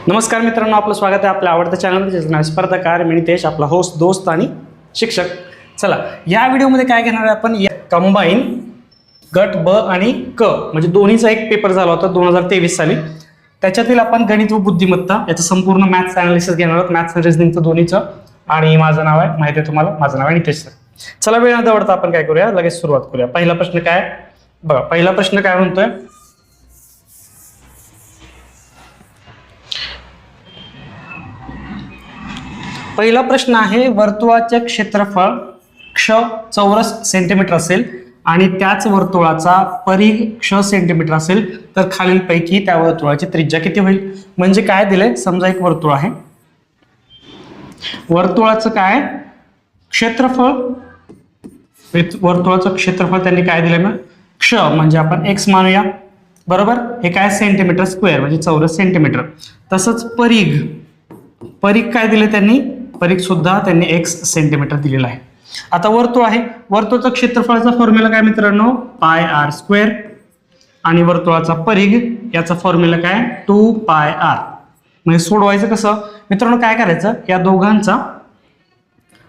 नमस्कार मित्रांनो, आपलं स्वागत आहे आपल्या आवडत्या चॅनलवर स्पर्धाकार मी नितेश, आपला होस्ट, दोस्त आणि शिक्षक. चला, या व्हिडिओमध्ये काय घेणार आहे आपण, कंबाईन गट ब आणि क म्हणजे दोन्हीचा एक पेपर झाला होता 2023 साली. त्याच्यातील आपण गणित व बुद्धिमत्ता याचं संपूर्ण मॅथ्स अनालिसिस घेणार आहोत, मॅथ्स आणि रिझनिंगचं दोन्हीचं. आणि माझं नाव आहे, माहिती आहे तुम्हाला, माझं नाव आहे नितेश सर. चला, वेळ न दवडता आपण काय करूया, लगेच सुरुवात करूया. पहिला प्रश्न काय बघा, पहिला प्रश्न काय म्हणतोय, पहिला प्रश्न आहे, वर्तुळाचे क्षेत्रफळ क्ष चौरस सेंटीमीटर असेल आणि त्याच वर्तुळाचा परिघ क्ष सेंटीमीटर असेल तर खालीलपैकी त्या वर्तुळाची त्रिज्या किती होईल. म्हणजे काय दिलंय, समजा एक वर्तुळ आहे, वर्तुळाचं काय क्षेत्रफळ, वर्तुळाचं क्षेत्रफळ त्यांनी काय दिलंय, मग क्ष म्हणजे आपण एक्स मानूया, बरोबर. हे काय सेंटीमीटर स्क्वेअर म्हणजे चौरस सेंटीमीटर. तसंच परिघ, परिघ काय दिले त्यांनी, परिघ सुद्धा त्यांनी एक्स सेंटीमीटर दिलेला आहे. आता वर्तुळ आहे, वर्तुळाचा क्षेत्रफळाचा फॉर्म्युला काय मित्रांनो, पाय आर स्क्वेअर, आणि वर्तुळाचा परिघ याचा फॉर्म्युला काय, 2 पाय आर. म्हणजे सोडवायचं कसं मित्रांनो, काय करायचं, या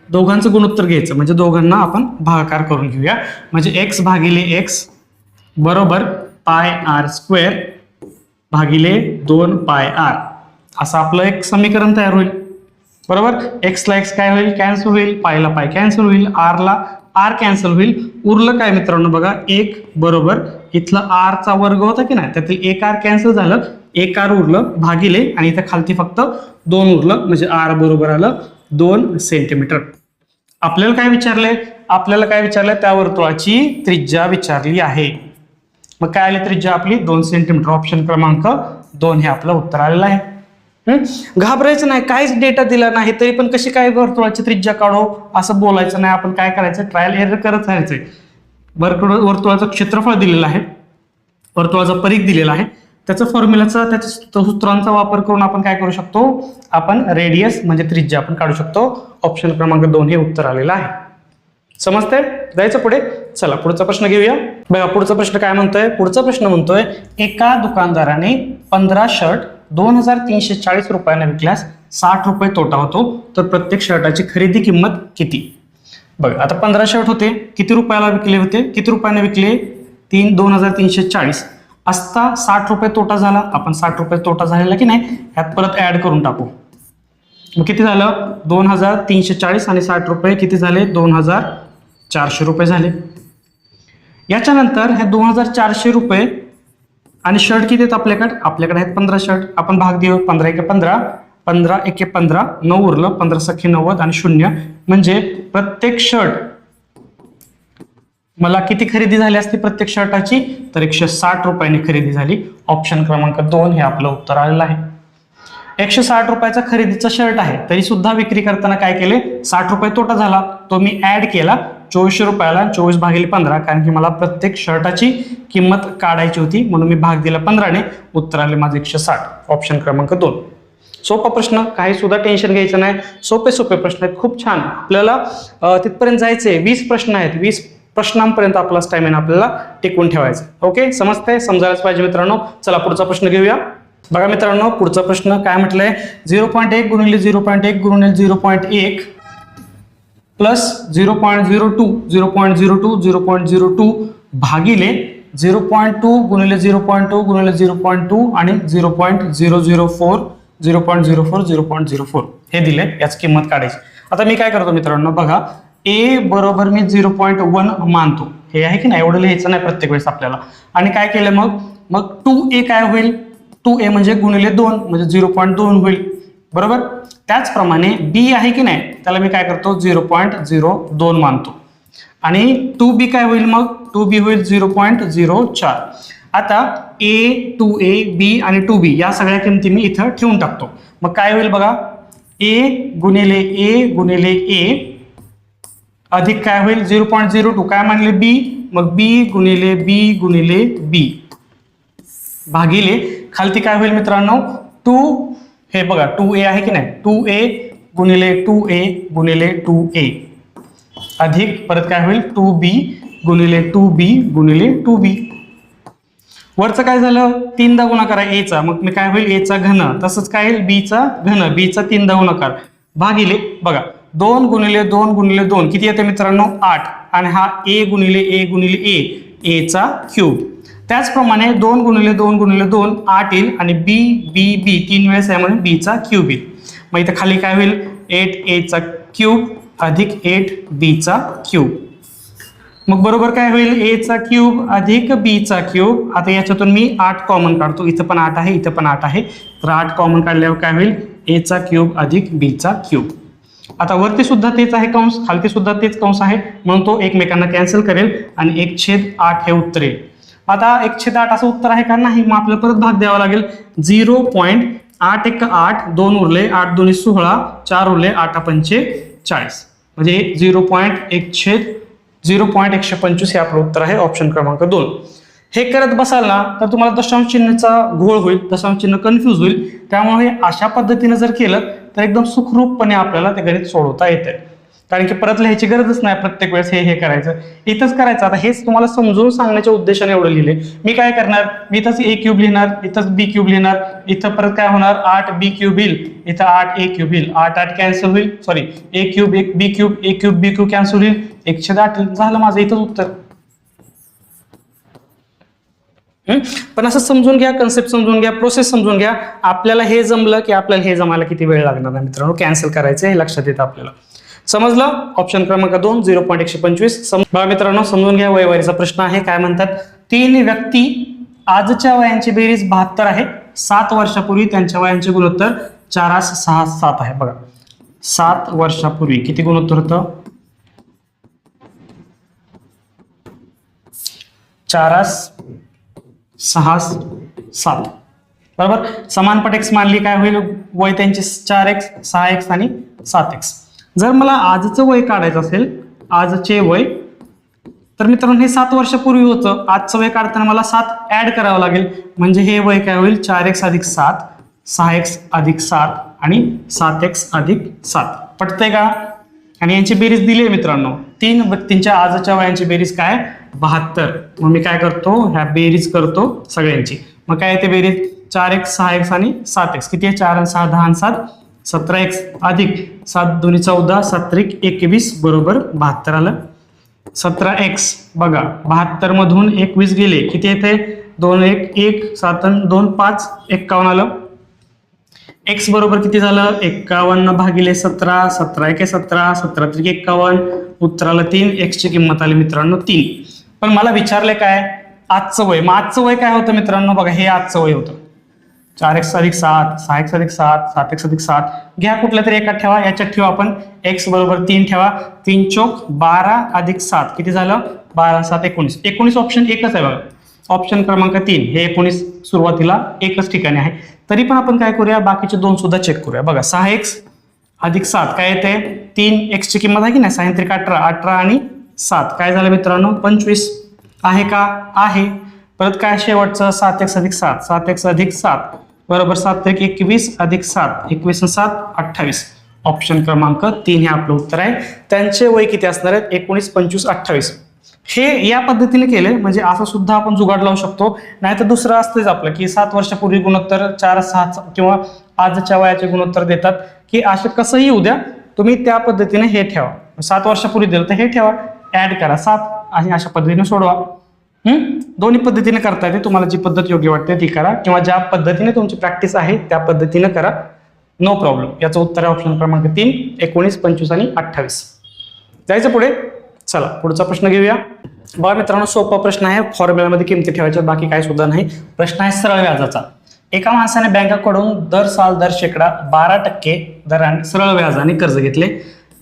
दोघांचं गुणोत्तर घ्यायचं, म्हणजे दोघांना आपण भागाकार करून घेऊया. म्हणजे एक्स भागिले एक्स बरोबर पाय आर स्क्वेअर भागिले 2 पाय आर, असं आपलं एक समीकरण तयार होईल, बरोबर. एक्स ला एक्स काय होईल, कॅन्सल होईल, पायला पाय कॅन्सल होईल, आर ला आर कॅन्सल होईल. उरलं काय मित्रांनो बघा, एक बरोबर इथलं आर चा वर्ग होता की नाही, त्यातील एक आर कॅन्सल झालं, एक आर उरलं भागिले, आणि इथं खालती फक्त 2 उरलं, म्हणजे आर बरोबर आलं 2 सेंटीमीटर. आपल्याला काय विचारलंय, त्या वर्तुळाची त्रिज्या विचारली आहे. मग काय आली त्रिज्या आपली, 2 सेंटीमीटर. ऑप्शन क्रमांक 2 हे आपलं उत्तर आलेलं आहे. घाबरायचं नाही, काहीच डेटा दिला नाही तरी पण कशी काय वर्तुळाची त्रिज्या काढू असं बोलायचं नाही. आपण काय करायचं, ट्रायल एरर करत राहायचंय. वर्तुळाचं क्षेत्रफळ दिलेलं आहे, वर्तुळाचा परिघ दिलेला आहे, त्याचा फॉर्म्युलाचा, त्याच्या सूत्रांचा वापर करून आपण काय करू शकतो, आपण रेडियस म्हणजे त्रिज्या आपण काढू शकतो. ऑप्शन क्रमांक 2 हे उत्तर आलेलं आहे. समजतंय, जायचं पुढे. चला, पुढचा प्रश्न घेऊया. बघा, पुढचा प्रश्न काय म्हणतोय, पुढचा प्रश्न म्हणतोय, एका दुकानदाराने 15 शर्ट 2340 रुपयाने विकल्यास 60 रुपये तोटा होतो, तर प्रत्येक शर्टाची खरेदी किंमत किती. बघा, आता 15 शर्ट होते, किती रुपयाला विकले होते, किती रुपयाने विकले, 2340 असता 60 रुपये तोटा झाला. आपण 60 रुपये तोटा झालेला की नाही, ह्यात परत ऍड करून टाकू. मग किती झालं, 2340 आणि 60 रुपये किती झाले, 2400 रुपये झाले. याच्यानंतर हे 2400 रुपये आणि शर्ट किती आहेत आपल्याकडे आहेत 15 शर्ट. आपण भाग देऊ, 15 एके 15, 15 एके 15, 9 उरलं, 15 सखे 90 आणि 0, म्हणजे प्रत्येक शर्ट मला किती खरेदी झाली असती प्रत्येक शर्टाची, तर 160 रुपयांनी खरेदी झाली. ऑप्शन क्रमांक 2 हे आपलं उत्तर आलेलं आहे. 160 रुपयाचा खरेदीचा शर्ट आहे, तरी सुद्धा विक्री करताना काय केले, 60 रुपये तोटा झाला, तो मी ऍड केला 2400 रुपयाला, 24 भागिले 15, कारण की मला प्रत्येक शर्टाची किंमत काढायची होती, म्हणून मी भाग दिला 15 ने, उत्तर आले माझे 160. ऑप्शन क्रमांक 2. सोपा प्रश्न, काही सुद्धा टेन्शन घ्यायचं नाही, सोपे प्रश्न आहेत, खूप छान. आपल्याला तिथपर्यंत जायचंय, 20 प्रश्न आहेत, 20 प्रश्नांपर्यंत आपला स्टॅमिना आपल्याला टिकवून ठेवायचं. ओके, समजतंय, समजायलाच पाहिजे मित्रांनो. चला, पुढचा प्रश्न घेऊया. बघा मित्रांनो, पुढचा प्रश्न काय म्हटलंय, 0.1 गुणिले 0.1 गुणिले 0.1 प्लस 0.02 0.02 0.02 भागिले 0.2 गुणिले 0.2 गुणिले 0.2 आणि 0.004 0.04 0.04 हे दिले, याची किंमत काढायची. आता मी काय करतो मित्रांनो, बघा, ए बरोबर मी 0.1 मानतो, हे आहे की नाही, एवढं लिहायचं नाही प्रत्येक वेळेस आपल्याला. आणि काय केलं मग 2a काय होईल, 2a म्हणजे गुणिले 2 म्हणजे 0.2 होईल, बरोबर. त्याचप्रमाणे बी आहे की नाही, त्याला मी काय करतो 0.02 मानतो, आणि 2b काय होईल, मग 2b होईल 0.04. आता a 2a b आणि 2b या सगळ्या किमती मी इथं ठेवून टाकतो. मग काय होईल बघा, a गुणिले a अधिक काय होईल 0.02 काय मानले b, मग b गुणिले b भागिले खालती काय होईल मित्रांनो 2, हे बघा 2a आहे की नाही, 2a गुणिले 2a अधिक परत काय होईल 2b गुणिले 2b. वरचं काय झालं, 3दा गुणाकार आहे एचा, मग मी काय होईल एचा घन, तसंच काय होईल बीचा घन, बीचा 3दा गुणाकार भागिले बघा 2 गुणिले 2 गुणिले 2 किती येते मित्रांनो 8, आणि हा ए गुणिले ए एचा क्यूब. त्याचप्रमाणे 2 गुणिले 2 गुणिले 2 8 येईल, आणि बी बी बी 3 वेळेस आहे म्हणून बीचा क्यूब येईल. मग इथं खाली काय होईल 8 एचा क्यूब अधिक 8 बीचा क्यूब. मग बरोबर काय होईल एचा क्यूब अधिक बीचा क्यूब. आता याच्यातून मी 8 कॉमन काढतो, इथं पण 8 आहे, इथं पण 8 आहे, तर 8 कॉमन काढल्यावर काय होईल एचा क्यूब अधिक बीचा क्यूब. आता वरती सुद्धा तेच आहे कंस, खालती सुद्धा तेच कंस आहे, म्हणून तो एकमेकांना कॅन्सल करेल आणि 1/8 हे उत्तर येईल. आता 1/8 असं उत्तर आहे का नाही, मग आपल्याला परत भाग द्यावा लागेल. 0.8 1 8 2 उरले 8 2 16 4 उरले 8 5 40 म्हणजे 0.125 हे आपलं उत्तर आहे ऑप्शन क्रमांक 2. हे करत बसाल ना तर तुम्हाला दशांश चिन्हाचा घोळ होईल, दशांश चिन्ह कन्फ्यूज होईल. त्यामुळे अशा पद्धतीने जर केलं तर एकदम सुखरूपपणे आपल्याला ते गणित सोडवता येते, कारण की परत लिहायची गरजच नाही प्रत्येक वेळेस हे करायचं, इथंच करायचं. आता हेच तुम्हाला समजून सांगण्याच्या उद्देशाने एवढं लिहिले. मी काय करणार, मी इथंच ए क्यूब लिहिणार, इथंच बी क्यूब लिहिणार, इथं परत काय होणार 8 बी क्यूब येईल, इथं 8 ए क्यूब येईल, 8 8 कॅन्सल होईल, सॉरी ए क्यूब एक बी क्यूब, ए क्यूब बी क्यूब कॅन्सल होईल, 1/8 झालं माझं इथंच उत्तर. पण असं समजून घ्या, कन्सेप्ट समजून घ्या, प्रोसेस समजून घ्या. आपल्याला हे जमलं की आपल्याला हे जमायला किती वेळ लागणार नाही मित्रांनो, कॅन्सल करायचं हे लक्षात येतं आपल्याला. समजलं. ऑप्शन क्रमांक 2 0.125. बघा मित्रांनो समजून घ्या, वयवारीचा प्रश्न आहे. काय म्हणतात, 3 व्यक्ती आजच्या वयांची बेरीज 72 आहे, 7 वर्षापूर्वी त्यांच्या वयांचे गुणोत्तर 4:6:7 आहे. बघा 7 वर्षापूर्वी किती गुणोत्तर होतं 4:6:7 बरोबर. समानपट x मानली काय होईल, वय त्यांची 4x 6x आणि 7x. जर मला आजचं वय काढायचं असेल, आजचे वय, तर मित्रांनो हे 7 वर्षापूर्वी होतं, आजचं वय काढताना मला 7 ऍड करावं लागेल, म्हणजे हे वय काय होईल 4x अधिक 7 6x अधिक 7 आणि 7x अधिक 7. पटतंय का. आणि यांची बेरीज दिली आहे मित्रांनो, 3 व्यक्तींच्या आजच्या वयांची बेरीज काय 72. मग मी काय करतो, ह्या बेरीज करतो सगळ्यांची. मग काय येते बेरीज 4x 6x आणि 7x किती आहे 4 आणि 6 10 आणि 7 17x अधिक 7 2 14 7 3 21 बरोबर 72 आलं. 17x बघा 72 मधून 21 गेले किती येते 2 1 1 7 2 5 51 आलं. x बरोबर किती झालं 51 भागिले 17 17 1 17 17 3 51 उत्तराला 3. x ची किंमत आली मित्रांनो 3. पण मला विचारले काय आजचं वय, मग आजचं वय काय होतं मित्रांनो, बघा हे आजचं वय होतं 4x अधिक 7 6x अधिक 7 7x अधिक 7 घ्या कुठल्या तरी एकात ठेवा, याच्यात ठेवा आपण x बरोबर 3 ठेवा, 3 चौक 12 अधिक 7 किती झालं 12 7 19 19 ऑप्शन एकच आहे बघा, ऑप्शन क्रमांक 3 हे 19 सुरुवातीला एकच ठिकाणी आहे. तरी पण आपण काय करूया बाकीचे दोन सुद्धा चेक करूया. बघा 6x अधिक 7 काय येते 3x ची किंमत आहे की नाही 6 3 18 18 आणि 7 काय झालं मित्रांनो 25 आहे का आहे. परत काय शेवटचं 7x अधिक 7 7x अधिक 7 बरोबर 7 1 21 अधिक 7 21 आणि 7 28 ऑप्शन क्रमांक 3 हे आपलं उत्तर आहे. त्यांचे वय किती असणार आहेत 19 25 28. हे या पद्धतीने केले म्हणजे असं सुद्धा आपण जुगाड लावू शकतो, नाही तर दुसरं असतंच आपलं की 7 वर्षापूर्वी गुणोत्तर 4 6 किंवा आजच्या वयाचे गुणोत्तर देतात की असं कसंही येऊ द्या तुम्ही त्या पद्धतीने हे ठेवा. 7 वर्षापूर्वी दिलं तर हे ठेवा ऍड करा 7 आणि अशा पद्धतीने सोडवा. दोन्ही पद्धतीने करता येते, तुम्हाला जी पद्धत योग्य वाटते ती करा किंवा ज्या पद्धतीने तुमची प्रॅक्टिस आहे त्या पद्धतीने करा, नो प्रॉब्लेम. याचं उत्तर आहे ऑप्शन क्रमांक 3 19 25 आणि 28. जायचं पुढे. चला पुढचा प्रश्न घेऊया. बघा मित्रांनो सोपा प्रश्न आहे, फॉर्म्युलामध्ये किमती ठेवायच्या बाकी काय सुद्धा नाही. प्रश्न आहे सरळ व्याजाचा. एका माणसाने बँकेकडून दर 12% दराने सरळ व्याजाने कर्ज घेतले.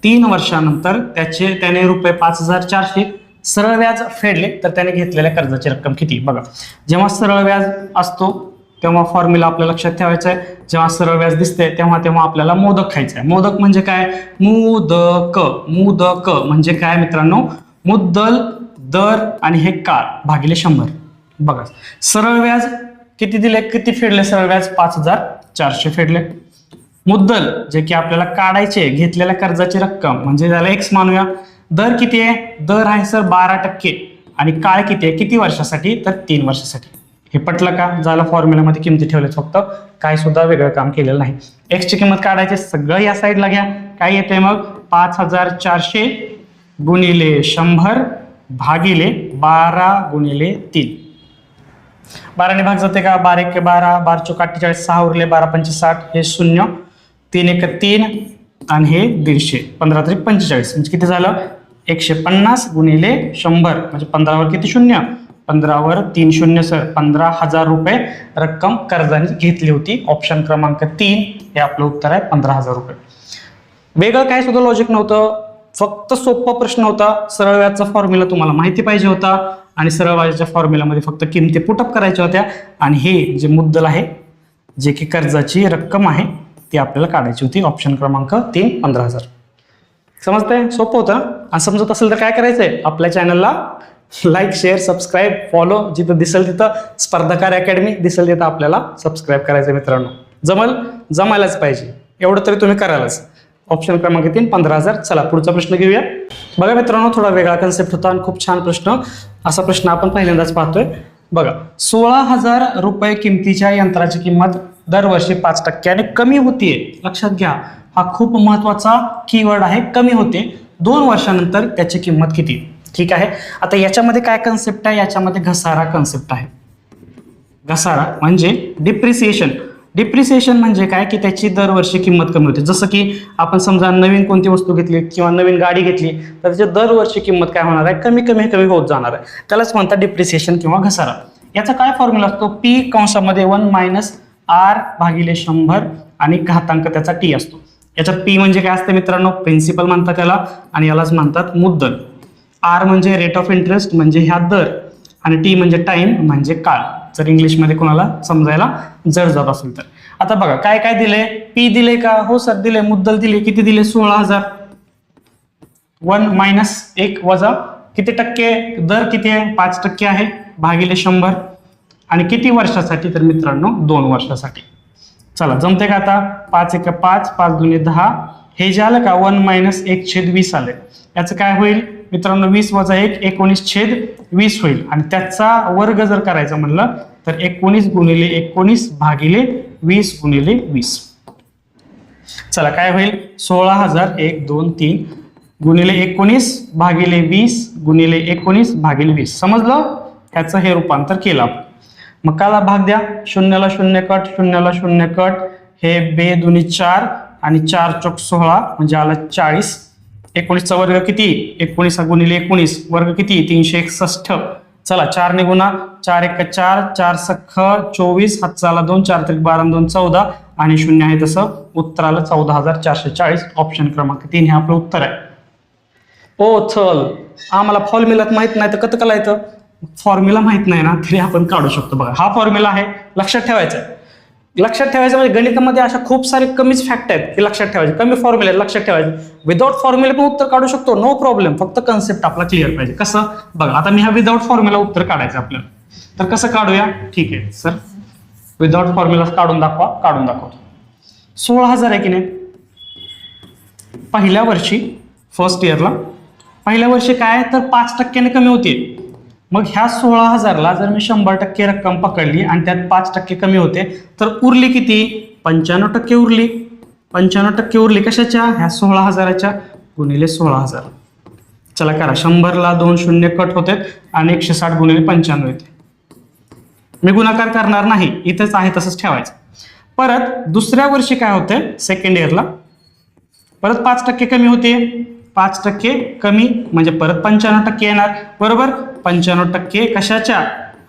3 वर्षानंतर त्याने रुपये 5400 सरळ व्याज फेडले तर त्याने घेतलेल्या कर्जाची रक्कम किती. बघा जेव्हा सरळ व्याज असतो तेव्हा फॉर्म्युला आपल्या लक्षात ठेवायचा आहे. जेव्हा सरळ व्याज दिसते तेव्हा आपल्याला मोदक खायचा आहे. मोदक म्हणजे काय मुदक म्हणजे काय मित्रांनो मुद्दल दर आणि हे काळ भागिले 100. बघा सरळ व्याज किती दिले किती फेडले सरळ व्याज 5400 फेडले. मुद्दल जे की आपल्याला काढायचे घेतलेल्या कर्जाची रक्कम म्हणजे त्याला x मानूया. दर किती आहे दर आहे सर 12% आणि काळ किती आहे किती वर्षासाठी तर 3 वर्षासाठी. हे पटलं का? झालं फॉर्म्युलामध्ये किमती ठेवल्यात फक्त, काय सुद्धा वेगळं काम केलेलं नाही. एक्स ची किंमत काढायची, सगळं या साईडला घ्या. काय येते मग? 5400 गुणिले 100 भागिले 12 गुणिले 3. 12 ने भाग जाते का? 12 1 12, 12 चौक 48, 6 उरले, 12 पंचे 60, हे 0, 3 1 3 आणि हे 150, 15 3 45, म्हणजे किती झालं? 150 गुणिले 100, म्हणजे 15 वर किती शून्य? 15 वर 3 शून्य सर, 15,000 रुपये रक्कम कर्जाने घेतली होती. ऑप्शन क्रमांक 3 हे आपलं उत्तर आहे, 15,000 रुपये. वेगळं काय सुद्धा लॉजिक नव्हतं, फक्त सोपा प्रश्न होता. सरळ व्याजचा फॉर्म्युला तुम्हाला माहिती पाहिजे होता आणि सरळ व्याजाच्या फॉर्म्युलामध्ये फक्त किमती पुटअप करायच्या होत्या आणि हे जे मुद्दल आहे, जे की कर्जाची रक्कम आहे, ती आपल्याला काढायची होती. ऑप्शन क्रमांक 3 15,000. समजतंय? सोपं होतं. आणि समजत असेल तर काय करायचंय? आपल्या चॅनलला लाईक शेअर सबस्क्राईब फॉलो, जिथं दिसेल तिथं स्पर्धाकार अकॅडमी दिसेल तिथं आपल्याला सबस्क्राईब करायचं मित्रांनो. जमायलाच पाहिजे, एवढं तरी तुम्ही करायलाच. ऑप्शन क्रमांक 3 15,000. चला पुढचा प्रश्न घेऊया. बघा मित्रांनो, थोडा वेगळा कन्सेप्ट होता आणि खूप छान प्रश्न. असा प्रश्न आपण पहिल्यांदाच पाहतोय. बघा, 16,000 रुपये किमतीच्या यंत्राची किंमत दरवर्षी 5% कमी होतीये. लक्षात घ्या, हा खूप महत्वाचा कीवर्ड आहे, कमी होते. 2 वर्षानंतर त्याची किंमत किती? ठीक आहे. आता याच्यामध्ये काय कन्सेप्ट आहे? याच्यामध्ये घसारा कन्सेप्ट आहे. घसारा म्हणजे डिप्रिसिएशन. डिप्रिसिएशन म्हणजे काय? की त्याची दरवर्षी किंमत कमी होते. जसं की आपण समजा नवीन कोणती वस्तू घेतली किंवा नवीन गाडी घेतली तर त्याची दरवर्षी किंमत काय होणार आहे? कमी कमी कमी होत जाणार आहे. त्यालाच म्हणतात डिप्रिसिएशन किंवा घसारा. याचा काय फॉर्म्युला असतो? पी कंसामध्ये 1 - R भागिले 100 आणि घातांक त्याचा टी असतो. याच्यात पी म्हणजे काय असतं मित्रांनो? प्रिन्सिपल म्हणतात त्याला आणि यालाच म्हणतात मुद्दल. आर म्हणजे रेट ऑफ इंटरेस्ट म्हणजे ह्या दर आणि टी म्हणजे टाइम म्हणजे काळ, जर इंग्लिशमध्ये कोणाला समजायला जड जात असेल तर. आता बघा काय काय दिले? पी दिले का? हो सर दिले. मुद्दल दिले. किती दिले? 16,000. 1 - 1 वजा किती टक्के? दर किती आहे? 5% आहे भागिले 100 आणि किती वर्षासाठी? तर मित्रांनो 2 वर्षासाठी. चला जमते का आता? 5 1 5, 5 2 10. हे जे आलं का 1 - 1/20 आले. याचं काय होईल मित्रांनो? 20 वजा 1 19/20 होईल आणि त्याचा वर्ग जर करायचा म्हणलं तर 19 गुणिले 19 भागिले 20 गुणिले 20. चला काय होईल? 16,000 1 2 3 गुणिले 19 भागिले 20 गुणिले 19 भागिले 20. समजलं? ह्याचं हे रूपांतर केलं आपण. मग काला भाग द्या. 0ला 0 कट, 0ला 0 कट, हे 2 दुनी 4 आणि 4 चौक 16 म्हणजे आला 40. 19चा वर्ग किती? 19 गुणिले 19 वर्ग किती? 361. चला 4 ने गुणा. 4 1 4, 4 सख 24, हातचा आला 2, 4 3 12 2 14 आणि 0 आहे तसं उत्तर आलं 14,440. ऑप्शन क्रमांक 3 हे आपलं उत्तर आहे. ओ चल, आम्हाला फॉर्म्युलात माहित नाही तर कसं करायचं? फॉर्म्युला माहित नाही ना तरी आपण काढू शकतो. बघा हा फॉर्म्युला आहे, लक्षात ठेवायचा आहे. लक्षात ठेवायचं म्हणजे गणितामध्ये अशा खूप सारे कमीच फॅक्ट आहेत की लक्षात ठेवायचे. कमी फॉर्म्युला लक्षात ठेवायचे. विदाउट फॉर्म्युला पण उत्तर काढू शकतो, नो प्रॉब्लेम. फक्त कन्सेप्ट आपला क्लिअर पाहिजे. कसं? बघा आता मी हा विदाउट फॉर्म्युला उत्तर काढायचं आपल्याला, तर कसं काढूया? ठीक आहे सर, विदाउट फॉर्म्युला काढून दाखवा. काढून दाखवतो. 16,000 आहे की नाही? पहिल्या वर्षी फर्स्ट इयरला पहिल्या वर्षी काय तर 5% कमी होते. मग ह्या 16,000ला जर मी 100% रक्कम पकडली आणि त्यात 5% कमी होते तर उरली किती? 95% उरली. 95% उरली कशाच्या? ह्या 16,000च्या गुणिले 16,000. चला करा. 100ला 2 शून्य कट होते आणि 160 गुणिले 95 येते. मी गुणाकार करणार नाही, इथेच आहे तसंच ठेवायचं. परत दुसऱ्या वर्षी काय होते? सेकंड इयरला परत 5% कमी होते. 5% कमी म्हणजे परत 95% येणार. बरोबर? 95% कशाच्या?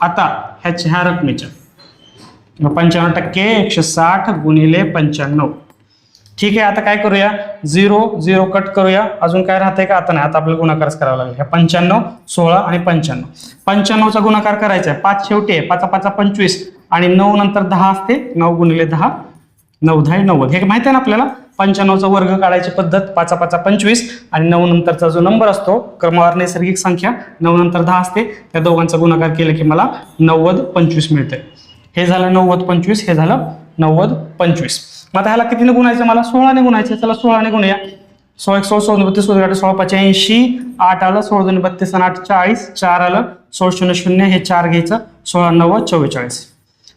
आता ह्या रकमेच्या. 95% 160 गुणिले 95. ठीक आहे. आता काय करूया? 0 0 कट करूया. अजून काय राहतंय का? आता नाही, आता आपल्याला गुणाकारच करावा लागेल. ह्या 95 16 आणि 95. 95चा गुणाकार करायचा आहे. 5 शेवटी आहे. 5 5 25 आणि 9 नंतर 10 असते. 9 गुणिले 10 9 10 90. हे माहिती आहे ना आपल्याला? 95चा वर्ग काढायची पद्धत. 5 5 25 आणि 9 नंतरचा जो नंबर असतो क्रमवार नैसर्गिक संख्या 9 नंतर 10 असते. त्या दोघांचा गुणाकार केला की मला 90 25 मिळते. हे झालं 90 25, हे झालं 90 25. मग आता ह्याला कितीने गुणायचं? मला 16 ने गुणायचं. चला 16 ने गुणूया. 16 1 16 16 32 16 16 85, 8 आलं, 16 2 32 आणि 8 40, 4 आलं, 16 0 0 हे 4 घ्यायचं, 16 9 44.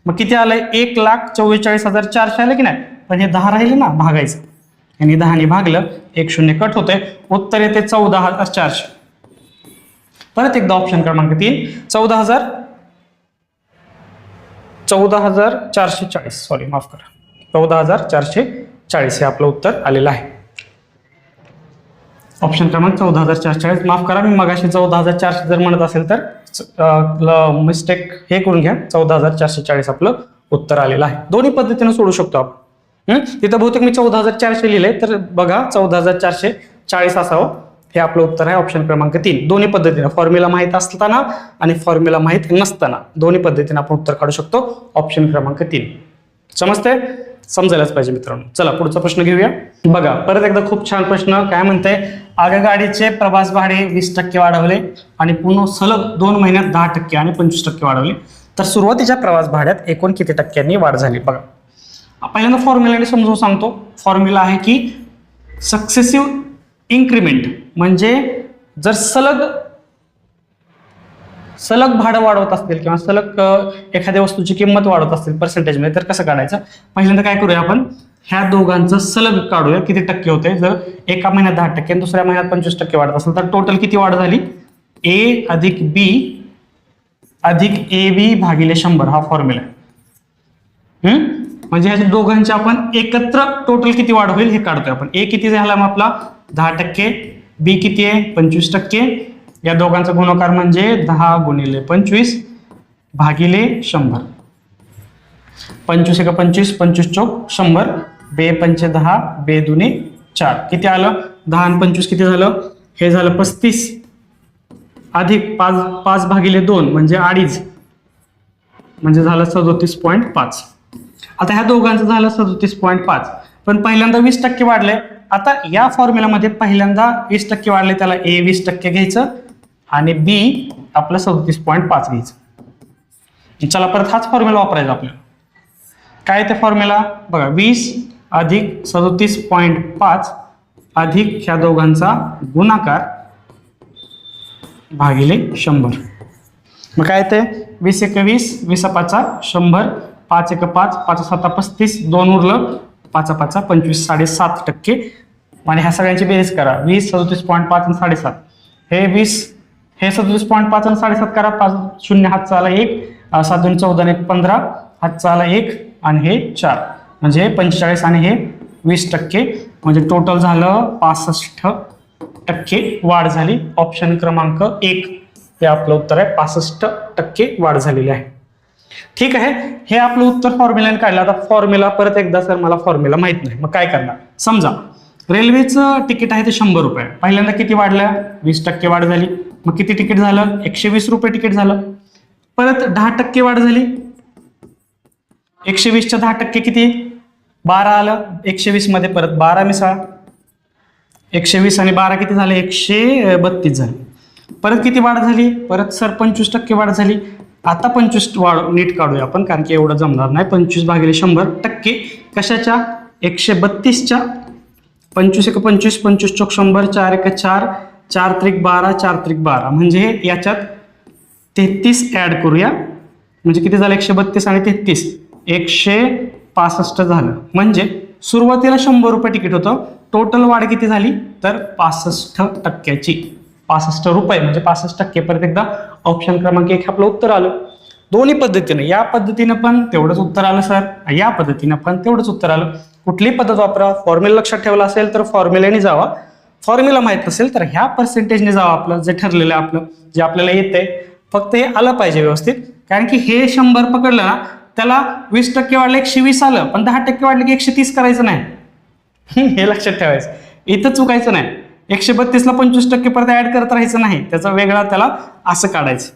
मग किती आलंय? 1,44,400 आलं की नाही? पण हे 10 राहिले ना भागायचं, आणि 10 ने भागलं, 1 0 कट होतंय, उत्तर येते 14,400. परत एकदा ऑप्शन क्रमांक 3, 14,440, सॉरी माफ करा, 14,440 हे आपलं उत्तर आलेलं आहे. ऑप्शन क्रमांक 14,440. माफ करा, मी मगाशी 14,400 जर म्हणत असेल तर मिस्टेक हे करून घ्या, 14,440 आपलं उत्तर आलेलं आहे. दोन्ही पद्धतीने सोडू शकतो आपण. तिथं बहुतेक मी 14,400 लिहिलंय, तर बघा 14,440 असावं, हे आपलं उत्तर आहे. ऑप्शन क्रमांक 3. दोन्ही पद्धतीने, फॉर्म्युला माहित असताना आणि फॉर्म्युला माहित नसताना दोन्ही पद्धतीने आपण उत्तर काढू शकतो. ऑप्शन क्रमांक 3. समजतंय? समजायलाच पाहिजे मित्रांनो. चला पुढचा प्रश्न घेऊया. बघा परत एकदा खूप छान प्रश्न. काय म्हणतंय? आगगाडीचे प्रवास भाडे 20% वाढवले आणि पुन्हा सलग 2 महिन्यात 10% आणि 25% वाढवले, तर सुरुवातीच्या प्रवास भाड्यात एकूण किती टक्क्यांनी वाढ झाली? बघा पहिल्यांदा फॉर्म्युलाने समजून सांगतो. फॉर्म्युला आहे की सक्सेसिव्ह इन्क्रीमेंट, म्हणजे जर सलग भाडं वाढवत असतील किंवा सलग एखाद्या वस्तूची किंमत वाढवत असतील पर्सेंटेजमध्ये, तर कसं काढायचं? पहिल्यांदा काय करूया आपण, ह्या दोघांचं सलग काढूया, किती टक्के होते. जर एका महिन्यात 10% आणि दुसऱ्या महिन्यात 25% वाढत असेल, तर टोटल किती वाढ झाली? ए अधिक बी अधिक ए बी भागिले 100 हा फॉर्म्युला आहे. म्हणजे ह्या दोघांचे आपण एकत्र टोटल किती वाढ होईल हे काढतोय आपण. ए किती झाला मग आपला? 10%, बी किती आहे? 25%. या दोघांचा गुणाकार म्हणजे 10 गुणिले 25 भागिले 100. 25 1 25, 25 चौक 100, बे 5 10, बे दुने 4. किती आलं? 10 आणि 25 किती झालं? हे झालं 35 अधिक 5 भागिले 2 म्हणजे 2.5, म्हणजे झालं 37.5. आता ह्या दोघांचं झालं 37.5, पण पहिल्यांदा 20% वाढले. आता या फॉर्म्युलामध्ये पहिल्यांदा 20% वाढले, त्याला ए 20% घ्यायचं आणि बी आपलं 37.5 घ्यायचं. चला परत हाच फॉर्म्युला वापरायचा आपल्याला. काय ते फॉर्म्युला? बघा 20 अधिक 37.5 अधिक ह्या दोघांचा गुणाकार भागिले 100. मग काय ते? 20 1 20, 20 5 100, 5 1 5, 5 7 35, 2 उरलं, 5 5 25, 7.5%. आणि ह्या सगळ्यांची बेरीज करा. 20 37.5 आणि 7.5, हे 20, हे 37.5 आणि 7.5 करा. 5 0 हातचा आला 1, 7 2 14 1 15, हातचा आला 1 आणि हे 4, म्हणजे 45 आणि हे 20%, म्हणजे टोटल झालं 65% वाढ झाली. ऑप्शन क्रमांक 1 हे आपलं उत्तर आहे. 65% वाढ झालेली आहे. ठीक आहे, हे आपलं उत्तर फॉर्म्युलाने काढलं. आता फॉर्म्युला परत एकदा, सर मला फॉर्म्युला माहित नाही, मग काय करणार? समजा रेल्वेचं तिकीट आहे ते 100 रुपये. पहिल्यांदा किती वाढलं? 20% वाढ झाली. मग किती तिकीट झालं? 120 रुपये तिकीट झालं. परत 10% वाढ झाली. 120च्या 10% किती? 12 आलं. 120 मध्ये परत 12 मिसळा. 120 आणि 12 किती झाले? 132 झाले. परत किती वाढ झाली? परत सर 25% वाढ झाली. आता 25 वाढ नीट काढूया आपण, कारण की एवढं जमणार नाही. 25 भागिले 100% कशाच्या? 132च्या. 25 1 25, 25 चौक 100, 4 1 4, 4 त्रिक 12, 4 त्रिक 12, म्हणजे याच्यात 33 ऍड करूया, म्हणजे किती झालं? 132 आणि 33 165 झालं. म्हणजे सुरुवातीला 100 रुपये तिकीट होतं, टोटल वाढ किती झाली? तर 65%ची. 65 रुपये म्हणजे 65%. परत एकदा ऑप्शन क्रमांक 1 आपलं उत्तर आलं. दोन्ही पद्धतीने, या पद्धतीने पण तेवढंच उत्तर आलं सर, या पद्धतीने पण तेवढंच उत्तर आलं. कुठलीही पद्धत वापरा. फॉर्म्युला लक्षात ठेवला असेल तर फॉर्म्युलाने जावा, फॉर्म्युला माहित नसेल तर ह्या पर्सेंटेजने जावा. आपलं जे ठरलेलं आहे, आपलं जे आपल्याला येतंय, फक्त हे आलं पाहिजे व्यवस्थित. कारण की हे 100 पकडलं ना, त्याला 20% वाढलं 120 आलं, पण 10% वाढलं की 130 करायचं नाही. हे लक्षात ठेवायचं, इथं चुकायचं नाही. 132ला 25% परत ऍड करत राहायचं नाही, त्याचा वेगळा त्याला असं काढायचं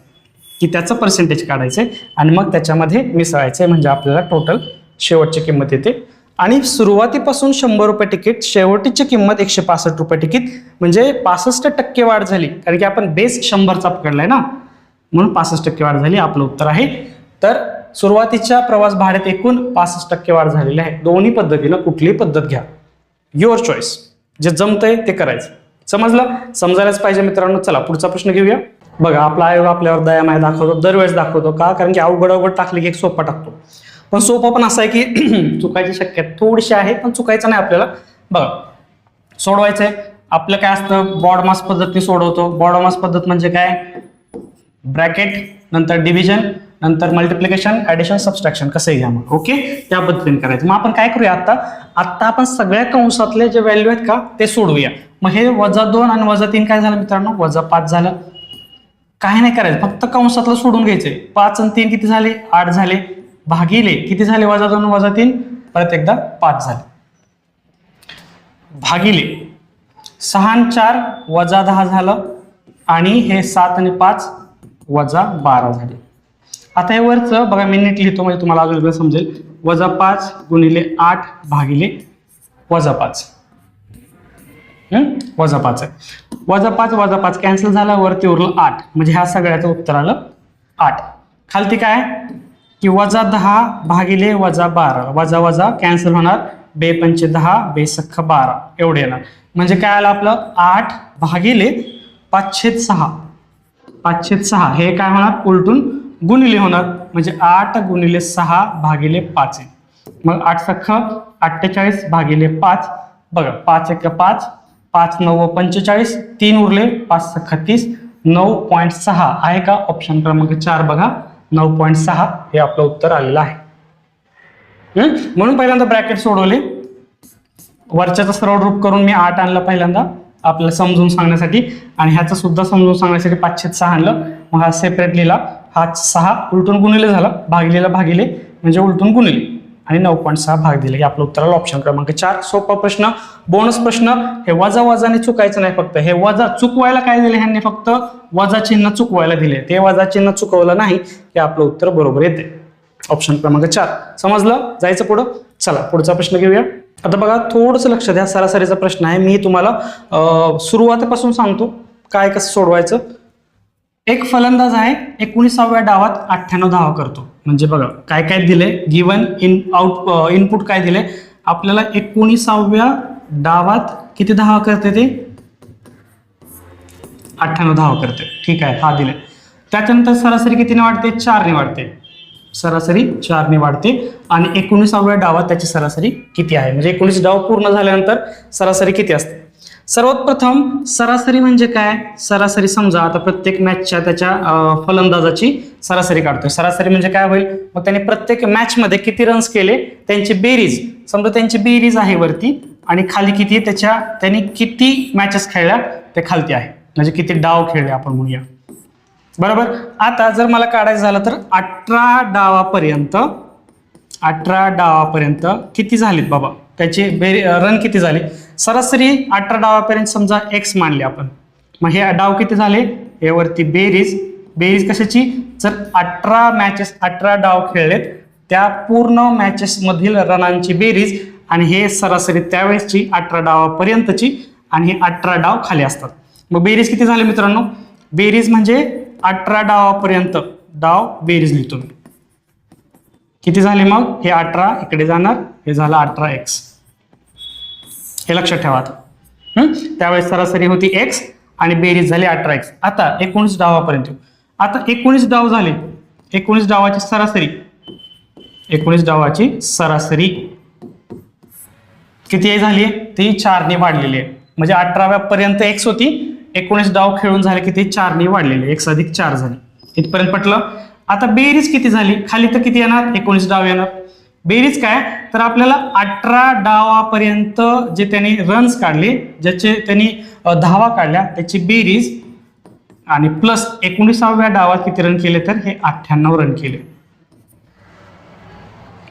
की त्याचं पर्सेंटेज काढायचंय आणि मग त्याच्यामध्ये मिसळायचंय, म्हणजे आपल्याला टोटल शेवटची किंमत येते. आणि सुरुवातीपासून 100 रुपये तिकीट, शेवटीची किंमत 165 रुपये तिकीट, म्हणजे 65% वाढ झाली. कारण की आपण बेस 100चा पकडलाय ना, म्हणून 65% वाढ झाली. आपलं उत्तर आहे. तर सुरुवातीच्या प्रवास भाड्यात एकूण 65% वाढ झालेली आहे. दोन्ही पद्धतीनं कुठलीही पद्धत घ्या, युअर चॉईस. जे जमतंय ते करायचं. समजलं? समजायलाच पाहिजे मित्रांनो. चला पुढचा प्रश्न घेऊया. बघा आपला आयोग आपल्यावर दयामाया दाखवतो, दरवेळेस दाखवतो. का? कारण की अवघड टाकले की एक सोपा टाकतो. पण सोपा पण असा आहे की चुकायची शक्यता थोडीशी आहे, पण चुकायचं नाही आपल्याला. बघा सोडवायचंय आपलं काय असतं, बॉडमास पद्धतीने सोडवतो. बॉडमास पद्धत म्हणजे काय, ब्रॅकेट नंतर डिव्हिजन नंतर मल्टिप्लिकेशन ऍडिशन सबस्ट्रॅक्शन कसं घ्या मग. ओके, त्या पद्धतीने करायचं. मग आपण काय करूया, आता आपण सगळ्या कंसातले जे व्हॅल्यू आहेत का ते सोडवूया. मग हे -2 आणि -3 काय झालं मित्रांनो, -5 झालं. काय नाही करायचं, फक्त कंसातलं सोडून घ्यायचंय. 5 आणि 3 किती झाले, 8 झाले. भागिले किती झाले, -2 -3 परत एकदा 5 झाले. भागिले 6 आणि 4 -10 झालं आणि हे 7 आणि 5 -12 झाले. आता हे वरचं बघा मी नीट लिहितो म्हणजे तुम्हाला अजून समजेल. -5 गुणिले 8 भागिले -5 -5 आहे. -5 कॅन्सल झाला, वरती उरलं 8 म्हणजे ह्या सगळ्याचं उत्तर आलं 8. खालती काय की -10 भागिले -12 वजा कॅन्सल होणार, 2 पंचे 10 2 सख्ख 12 एवढे येणार. म्हणजे काय आलं आपलं 8 भागिले 5/6. 5/6 हे काय होणार, उलटून गुणिले होणार म्हणजे 8 गुणिले 6 भागिले 5 आहे. मग 8 सख्ख 48 भागिले 5. बघा 5 1 5 5 9 45 3 उरले 5 सख्ख 30 9.6 आहे का, ऑप्शन क्रमांक 4 बघा 9.6 हे आपलं उत्तर आलेलं आहे. म्हणून पहिल्यांदा ब्रॅकेट सोडवले, वरच्याचं सरळ रूप करून मी 8 आणलं पहिल्यांदा आपल्याला समजून सांगण्यासाठी, आणि ह्याचं सुद्धा समजून सांगण्यासाठी 5/6 आणलं. मग हा सेपरेट लिहिला, हा 6 उलटून गुणिले झाला, भागिलेला भागिले म्हणजे उलटून गुणिले आणि 9.6 भाग दिले. हे आपलं उत्तर आलं ऑप्शन क्रमांक 4. सोपा प्रश्न. बोनस प्रश्न. हे वजाने चुकायचं नाही, फक्त हे वजा चुकवायला काय दिले, ह्यांनी फक्त वजा चिन्ह चुकवायला दिले, ते वजा चिन्ह चुकवलं नाही की आपलं उत्तर बरोबर येते. ऑप्शन क्रमांक 4. समजलं? जायचं पुढं. चला पुढचा प्रश्न घेऊया. आता बघा थोडंसं लक्ष द्या, सरासरीचा प्रश्न आहे. मी तुम्हाला सुरुवातीपासून सांगतो काय कसं सोडवायचं. एक फलंदाज आहे, 19व्या डावात 98 धावा करतो. म्हणजे बघा काय काय दिले, गिवन इनपुट काय दिले आपल्याला, 19व्या डावात किती धावा करते ते 98 धावा करते. ठीक आहे, हा दिले. त्याच्यानंतर सरासरी कितीने वाढते, 4ने वाढते. सरासरी 4ने वाढते आणि 19व्या डावात त्याची सरासरी किती आहे, म्हणजे 19 डाव पूर्ण झाल्यानंतर सरासरी किती असते. सर्वात प्रथम सरासरी म्हणजे काय, सरासरी समजा आता प्रत्येक मॅचच्या त्याच्या फलंदाजाची सरासरी काढतोय. सरासरी म्हणजे काय होईल, मग त्याने प्रत्येक मॅच मध्ये किती रन्स केले त्यांची बेरीज, समजा त्यांची बेरीज आहे वरती आणि खाली किती त्यांनी किती मॅचेस खेळल्या ते खालती आहे, म्हणजे किती डाव खेळले आपण म्हणूया. बरोबर. आता जर मला काढायचं झालं तर 18 डावापर्यंत किती झालीत बाबा, त्याचे रन किती झाले. सरासरी 18 डावापर्यंत समजा x मानले आपण, मग हे डाव किती झाले, हे वरती बेरीज कशाची, जर 18 डाव खेळलेत त्या पूर्ण मॅचेस मधील रनांची बेरीज, आणि हे सरासरी त्यावेळेसची 18 डावापर्यंतची, आणि हे 18 डाव खाली असतात. मग बेरीज किती झाले मित्रांनो, बेरीज म्हणजे 18 डावापर्यंत डाव बेरीज लिहितो मी. किती झाले मग, हे 18 इकडे जाणार, हे झालं 18x. हे लक्षात ठेवा. आता त्यावेळेस सरासरी होती x आणि बेरीज झाली 18x. आता 19 डावापर्यंत. आता 19 डाव झाले, 19 डावाची सरासरी किती झाली, ती 4ने वाढलेली आहे. म्हणजे 18व्या पर्यंत x होती, 19 डाव खेळून झाले किती 4ने वाढलेले, x अधिक 4 झाले. इथपर्यंत पटलं. आता बेरीज किती झाली, खाली तर किती येणार, 19 डाव येणार. बेरीज काय तर आपल्याला 18 डावापर्यंत जे त्यांनी रन्स काढले, ज्याचे त्यांनी धावा काढल्या त्याची बेरीज, आणि प्लस 19व्या डावात किती रन केले तर हे 98 रन केले.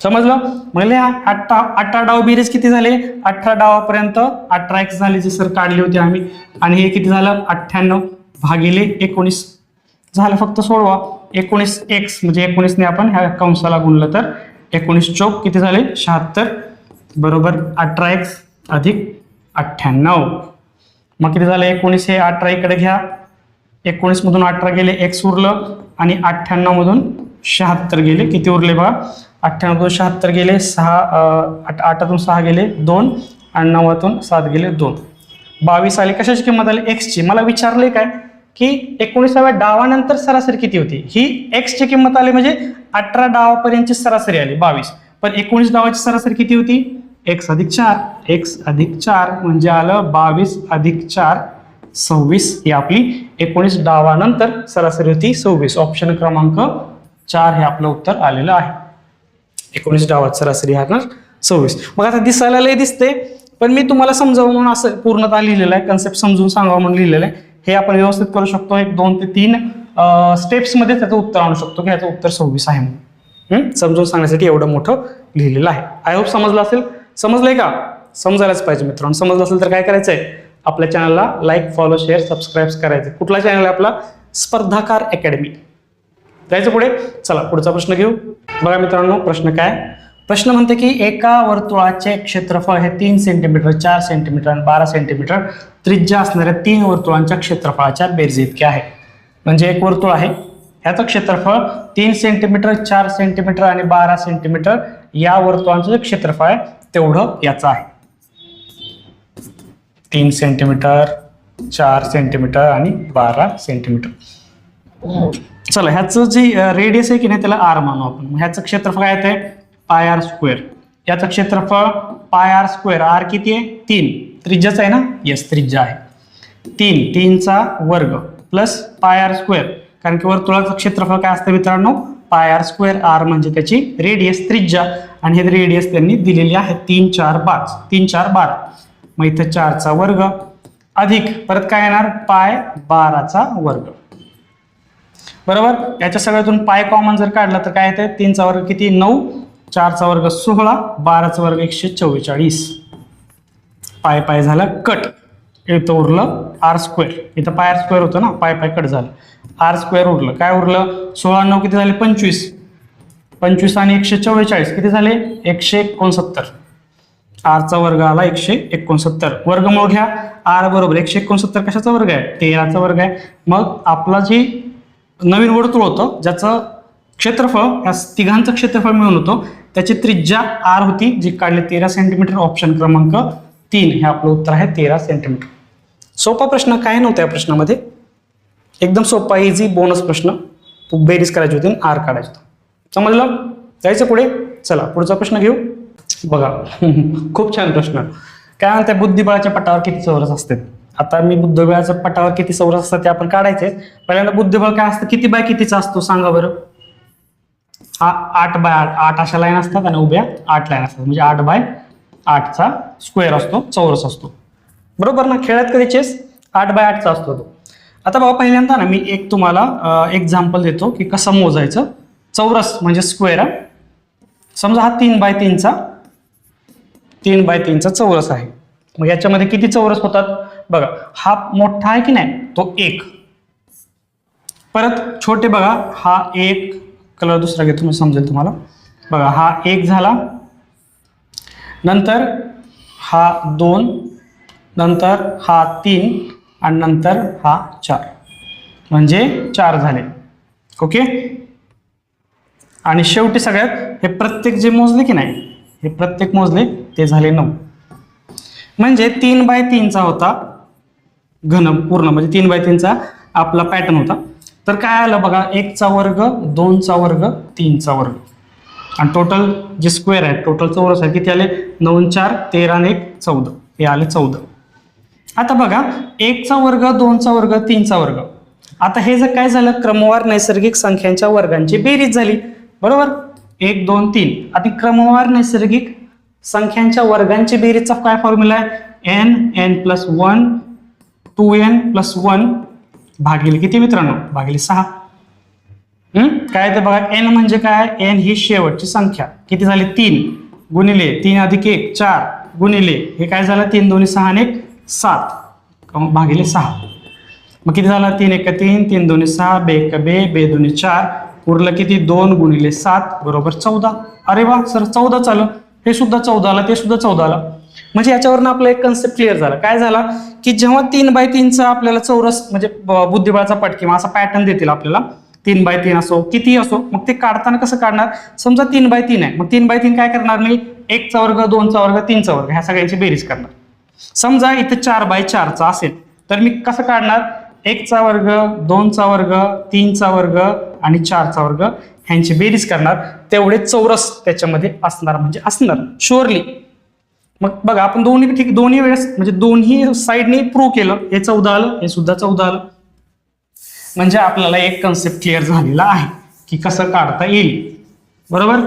समजलं. म्हणजे 18 डाव बेरीज किती झाले, 18 डावापर्यंत 18x झाले जे सर काढले होते आम्ही, आणि हे किती झालं 98 भागिले 19 झालं. फक्त सोडवा. 19x म्हणजे 19ने आपण ह्या कंसाला गुणलं तर 19 चौक किती झाले 76 बरोबर 18x अधिक 98. मग किती झालं 19, हे 18 इकडे घ्या, 19 मधून 18 गेले, x उरलं, आणि 98 मधून 76 गेले. किती उरले बघा, 98 मधून 76 गेले, 8 8 6 गेले 2, आणि 9 7 गेले 2. 22 आली. कशाची किंमत आली? एक्सची. मला विचारले काय की 19व्या डावानंतर सरासरी किती होती? ही एक्सची किंमत आली म्हणजे 18 डावापर्यंतची सरासरी आली 22. पण 19 डावाची सरासरी किती होती? x अधिक 4. x अधिक 4 म्हणजे आलं 22 अधिक 4 26. ही आपली 19 डावानंतर सरासरी होती 26. ऑप्शन क्रमांक 4 हे आपलं उत्तर आलेलं आहे. 19 डावात सरासरी हा 26. मग आता दिसायला लय दिसते, पण मी तुम्हाला समजावून म्हणून असं पूर्णतः लिहिलेलं आहे, कन्सेप्ट समजून सांगावं म्हणून लिहिलेलं आहे. हे आपण व्यवस्थित करू शकतो. 1, 2 ते 3 स्टेप्स मध्ये त्याचं उत्तर आणू शकतो की ह्याचं उत्तर 26 आहे म्हणून. समजून सांगण्यासाठी एवढं मोठं लिहिलेलं आहे. आय होप समजलं असेल. समजलंय का? समजायलाच पाहिजे मित्रांनो. समजलं असेल तर काय करायचंय? आपल्या चॅनलला लाईक, फॉलो, शेअर, सबस्क्राईब करायचं. कुठला चॅनल आहे आपला? स्पर्धाकार अकॅडमी. जायचं पुढे. चला पुढचा प्रश्न घेऊ. बघा मित्रांनो, प्रश्न काय? प्रश्न म्हणते की एका वर्तुळाचे क्षेत्रफळ हे 3 सेंटीमीटर, 4 सेंटीमीटर आणि 12 सेंटीमीटर त्रिज्या असणाऱ्या 3 वर्तुळांच्या क्षेत्रफळाच्या बेरजे इतके आहे. म्हणजे एक वर्तुळ आहे, ह्याचं क्षेत्रफळ 3 सेंटीमीटर, 4 सेंटीमीटर आणि 12 सेंटीमीटर या वर्तुळांचं जे क्षेत्रफळ आहे तेवढं याचं आहे. 3 सेंटीमीटर, 4 सेंटीमीटर आणि 12 सेंटीमीटर. चला ह्याचं जी रेडियस आहे की नाही त्याला आर मानू आपण. ह्याचं क्षेत्रफळ काय येते? पाय आर स्क्वेअर. याचं क्षेत्रफळ पाय आर स्क्वेअर. आर किती आहे? 3. त्रिज्याच आहे ना? येस, त्रिज्या आहे 3. 3चा वर्ग प्लस पाय आर स्क्वेअर. कारण की वर्तुळाचं क्षेत्रफळ काय असतं मित्रांनो? पाय आर स्क्वेअर. आर म्हणजे त्याची रेडियस, त्रिज्या, आणि हे रेडियस त्यांनी दिलेली आहे 3, 4, 12. 3, 4, 12. मग इथं 4चा वर्ग अधिक परत काय येणार? पाय 12चा वर्ग. बरोबर. याच्या सगळ्यातून पाय कॉमन जर काढला तर काय येते? 3चा वर्ग किती? 9. 4चा वर्ग 16. 12चा वर्ग 144. पाय पाय झाला कट. इथं उरलं आर स्क्वेअर. इथं पाय आर स्क्वेअर होतं ना, पाय पाय कट झालं. आर स्क्वेअर उरलं. काय उरलं? 16 9 किती झाले? 25. 25 आणि 144 किती झाले? 169. आरचा वर्ग आला 169. वर्गमूळ घ्या. आर बरोबर 169 कशाचा वर्ग आहे? 13चा वर्ग आहे. मग आपला जी नवीन वर्तुळ होतं ज्याचं क्षेत्रफळ या तिघांचं क्षेत्रफळ मिळून होतं त्याची त्रिज्या आर होती जी काढली 13 सेंटीमीटर. ऑप्शन क्रमांक 3 हे आपलं उत्तर आहे 13 सेंटीमीटर. सोपा प्रश्न, काय नव्हतं या प्रश्नामध्ये. एकदम सोपा, इझी बोनस प्रश्न. बेरीज करायची होती, आर काढायचं होतं. समजलं? जायचं पुढे. चला पुढचा प्रश्न घेऊ. बघा खूप छान प्रश्न. काय म्हणते? बुद्धिबळाच्या पटावर किती चौरस असतात? आता मी बुद्धिबळाच्या पटावर किती चौरस असतात ते आपण काढायचे. पहिल्यांदा बुद्धिबळ काय असतं? किती बाय कितीचा असतो सांगा बरं? हा 8 बाय 8. 8 अशा लाईन असतात आणि उभ्या 8 लाईन असतात. म्हणजे 8 बाय 8चा स्क्वेअर असतो, चौरस असतो. बरोबर ना? खेळात कधी चेस 8 बाय 8चा असतो तो. आता बाबा पहिल्यांदा ना मी एक तुम्हाला एक्झाम्पल देतो की कसं मोजायचं. चौरस म्हणजे स्क्वेअर. समजा हा 3 बाय 3चा चौरस आहे. मग याच्यामध्ये किती चौरस होतात? बघा, हा मोठा आहे की नाही तो 1. परत छोटे बघा, हा 1. कलर दुसरा घेतो मी समजेल तुम्हाला. बघा हा 1 झाला, नंतर हा 2, नंतर हा 3 आणि नंतर हा 4. म्हणजे 4 झाले. ओके. आणि शेवटी सगळ्यात हे प्रत्येक जे मोजले की नाही, हे प्रत्येक मोजले ते झाले 9. म्हणजे 3 बाय 3चा होता घन पूर्ण, म्हणजे 3 बाय 3चा आपला पॅटर्न होता. तर काय आलं बघा, 1चा वर्ग, 2चा वर्ग, 3चा वर्ग आणि टोटल जे स्क्वेअर आहे, टोटल चौरस आहे किती आले? 9 4 13 आणि 1 14. हे आले 14. आता बघा 1चा वर्ग, 2चा वर्ग, 3चा वर्ग. आता हे जर काय झालं, क्रमवार नैसर्गिक संख्यांच्या वर्गांची बेरीज झाली. बरोबर. 1 2 3. आता क्रमवार नैसर्गिक संख्यांच्या वर्गांची बेरीजचा काय फॉर्म्युला आहे? n+1 2n+1 भागिले किती मित्रांनो? भागिले 6. काय ते बघा, n म्हणजे काय? n ही शेवटची संख्या. किती झाली? 3 गुणिले 3 अधिक 1 4 गुणिले हे काय झालं? 3 2 6 आणि 1 7 भागिले 6. मग किती झालं? 3 1 3 3 2 6 2 1 2 2 2 4 उरलं किती? 2 गुणिले 7 बरोबर 14. अरे वा सर 14 आलं. हे सुद्धा 14 आलं, ते सुद्धा 14 आलं. म्हणजे याच्यावरनं आपला एक कन्सेप्ट क्लिअर झाला. काय झाला की जेव्हा 3 बाय 3चा आपल्याला चौरस म्हणजे बुद्धिबळाचा पट किंवा असा पॅटर्न देतील आपल्याला, 3 बाय 3 असो किती असो, मग ते काढताना कसं काढणार? समजा 3 बाय 3 आहे, मग 3 बाय 3 काय करणार मी? 1चा वर्ग, 2चा वर्ग, 3चा वर्ग ह्या सगळ्यांची बेरीज करणार. समजा इथं 4/4 असेल तर मी कसं काढणार, 1चा वर्ग, 2चा वर्ग, 3चा वर्ग आणि 4चा वर्ग ह्यांची बेरीज करणार, तेवढे चौरस त्याच्यामध्ये असणार, म्हणजे असणार शुअरली. मग बघा आपण दोन्ही वेळेस म्हणजे दोन्ही साईडने प्रूव्ह केलं, हे 14 आलं, हे सुद्धा 14 आलं. म्हणजे आपल्याला एक कन्सेप्ट क्लिअर झालेला आहे की कसं काढता येईल. बरोबर.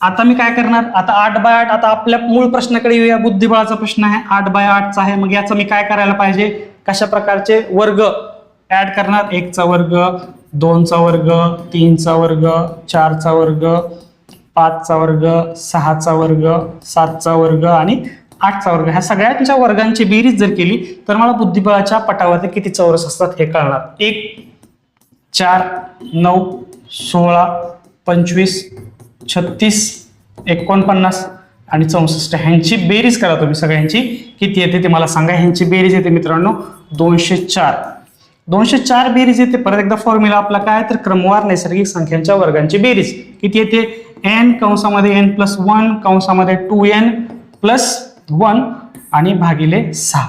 आता मी काय करणार, आता 8/8, आता आपल्या मूळ प्रश्नाकडे येऊया. बुद्धिबळाचा प्रश्न आहे, 8/8चा आहे. मग याचं मी काय करायला पाहिजे, कशा प्रकारचे वर्ग ऍड करणार, 1चा वर्ग, 2चा वर्ग, 3चा वर्ग, 4चा वर्ग, 5चा वर्ग, 6चा वर्ग, 7चा वर्ग आणि 8चा वर्ग. ह्या सगळ्यांच्या वर्गांची बेरीज जर केली तर मला बुद्धिबळाच्या पटावरती किती चौरस असतात हे कळणार. 1, 4, 9, 16, 25, 36, 49 आणि 64 ह्यांची बेरीज करा तुम्ही. सगळ्यांची किती येते ते मला सांगा. ह्यांची बेरीज येते मित्रांनो 204. 204 बेरीज येते. परत एकदा फॉर्म्युला आपला काय, तर क्रमवार नैसर्गिक संख्यांच्या वर्गांची बेरीज किती येते, n कंसामध्ये n+1 कंसामध्ये 2n+1 आणि भागिले 6.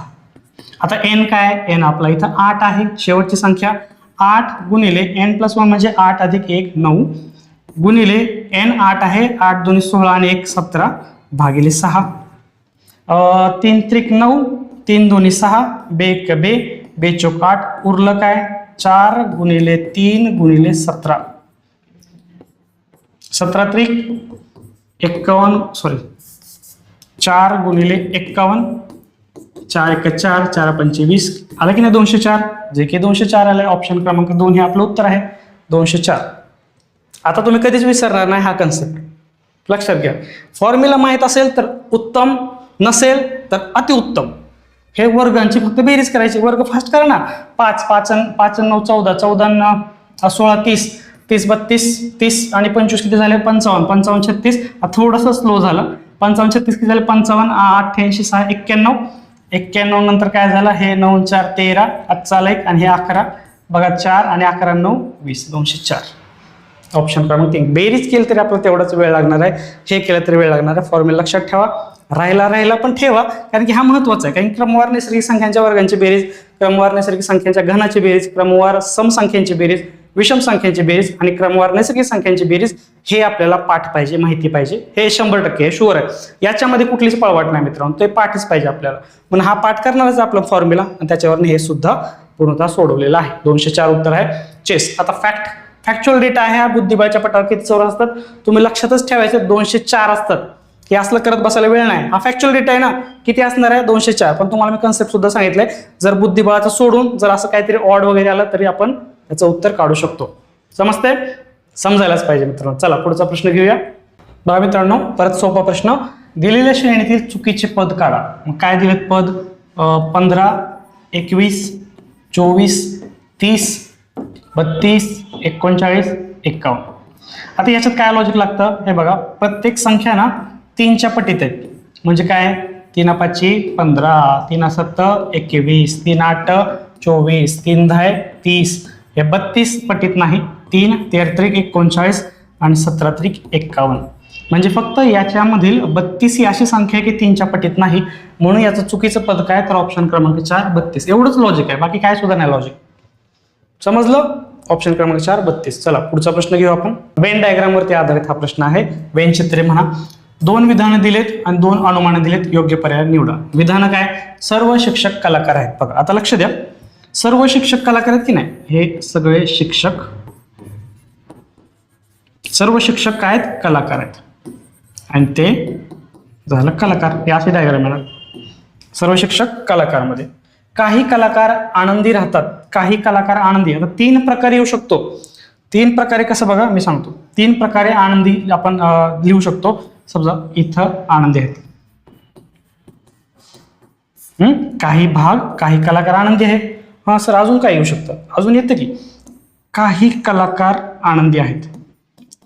आता n काय, n आपला इथं 8 आहे, शेवटची संख्या 8 गुणिले n+1 म्हणजे 8 अधिक 1 9 गुणिले n 8 आहे, 8 2 16 आणि 1 17 भागिले 6. 3 त्रिक 9, 3 2 6, बे 1 बे, बे चौक 8, उरलं काय 4 गुणिले 3 गुणिले 17, 17 त्रिक 51, सॉरी 4 गुणिले 51, 4 1 4, 4 5 20, आलं की नाही 204. जे की 204 आलंय, ऑप्शन क्रमांक 2 हे आपलं उत्तर आहे 204. आता तुम्ही कधीच विसरणार नाही हा कन्सेप्ट, लक्षात घ्या. फॉर्म्युला माहित असेल तर उत्तम, नसेल तर अतिउत्तम. हे वर्गांची फक्त बेरीज करायची. वर्ग फास्ट करा ना. 5 5 5 9 14, 14 16 30, 30 32, 30 आणि 25 किती झाले 55, 55 36. थोडंसं स्लो झालं. 55 36 किती झाले 55, 88 6 91, 91 नंतर काय झालं, हे 9 4 13, आजचा आला 1 आणि हे 11. बघा 4 आणि 11 9 20, 204. ऑप्शन क्रमांक 3. बेरीज केली तरी आपल्याला तेवढाच वेळ लागणार आहे, हे केलं तरी वेळ लागणार आहे. फॉर्म्युला लक्षात ठेवा, राहिला पण ठेवा, कारण की हा महत्वाचा आहे. कारण क्रमवार नैसर्गिक संख्यांच्या वर्गांची बेरीज, क्रमवार नैसर्गिक संख्यांच्या घनाची बेरीज, क्रमवार समसंख्यांची बेरीज, विषम संख्यांची बेरीज आणि क्रमवार नैसर्गिक संख्यांची बेरीज हे आपल्याला पाठ पाहिजे, माहिती पाहिजे. हे 100% आहे, शुअर आहे. याच्यामध्ये कुठलीच पळवाट नाही मित्रांनो, ते पाठच पाहिजे आपल्याला. म्हणून हा पाठ करणारच आपला फॉर्म्युला आणि त्याच्यावर हे सुद्धा पूर्णतः सोडवलेलं आहे. 204 उत्तर आहे चेस. आता फॅक्च्युअल डेटा आहे हा. बुद्धिबळाच्या पटावर किती चौरस असतात तुम्ही लक्षातच ठेवायचं, 204 असतात. हे असलं करत बसायला वेळ नाही. हा फॅक्च्युअल डेटा आहे ना, किती असणार आहे 204. पण तुम्हाला मी कन्सेप्ट सुद्धा सांगितलंय, जर बुद्धिबळाचं सोडून जर असं काहीतरी ऑड वगैरे आलं तरी आपण याचं उत्तर काढू शकतो. समजतंय, समजायलाच पाहिजे मित्रांनो. चला पुढचा प्रश्न घेऊया. बघा मित्रांनो, परत सोपा प्रश्न. दिलेल्या श्रेणीतील चुकीचे पद काढा. मग काय दिलेत पद, 15 21 24 30 32 39 51. आता याच्यात काय लॉजिक लागतं हे बघा. प्रत्येक संख्या ना 3च्या पटीत आहेत. म्हणजे काय, 3 5 15, 3 7 21, 3 8 24, 3 10 30. हे 32 पटीत नाही. 3 13 39 आणि 17 51. म्हणजे फक्त याच्यामधील 32 ही अशी संख्या आहे की 3च्या पटीत नाही, म्हणून याचं चुकीचं पद काय, तर ऑप्शन क्रमांक 4 32. एवढंच लॉजिक आहे, बाकी काय सुद्धा नाही लॉजिक. समजलं, ऑप्शन क्रमांक 4 32. चला पुढचा प्रश्न घेऊ आपण. वेन डायग्राम वरती आधारित हा प्रश्न आहे. वेन चित्रे म्हणा. 2 विधानं दिलेत आणि 2 अनुमानं दिलेत, योग्य पर्याय निवडा. विधानं काय, सर्व शिक्षक कलाकार आहेत. बघा आता लक्ष द्या, सर्व शिक्षक कलाकार आहेत की नाही, हे सगळे शिक्षक, सर्व शिक्षक काय आहेत, कलाकार आहेत. आणि ते झालं कलाकार. हे असे डायग्राम येणार. सर्व शिक्षक कलाकारमध्ये काही कलाकार आनंदी राहतात, काही कलाकार आनंदी. आता 3 प्रकारे येऊ शकतो. 3 प्रकारे कसं बघा मी सांगतो. 3 प्रकारे आनंदी आपण लिहू शकतो. समजा इथं आनंदी आहेत, काही भाग, काही कलाकार आनंदी आहेत. हा सर अजून काय येऊ शकतं, अजून येतं की काही कलाकार आनंदी आहेत,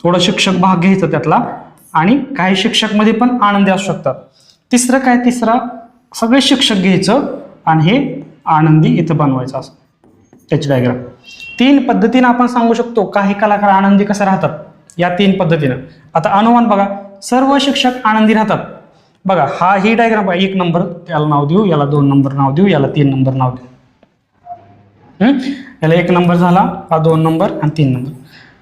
थोडं शिक्षक भाग घ्यायचं त्यातला, आणि काही शिक्षक मध्ये पण आनंदी असू शकतात. तिसरं काय, तिसरा सगळे शिक्षक घ्यायचं आणि हे आनंदी इथं बनवायचं असं त्याची डायग्राम. 3 पद्धतीने आपण सांगू शकतो काही कलाकार आनंदी कसं राहतात, या 3 पद्धतीनं. आता अनुमान बघा, सर्व शिक्षक आनंदी राहतात बघा ही डायग्राम 1 नंबर याला नाव देऊ, याला 2 नंबर नाव देऊ, याला 3 नंबर नाव देऊ. याला 1 नंबर झाला, हा 2 नंबर आणि 3 नंबर.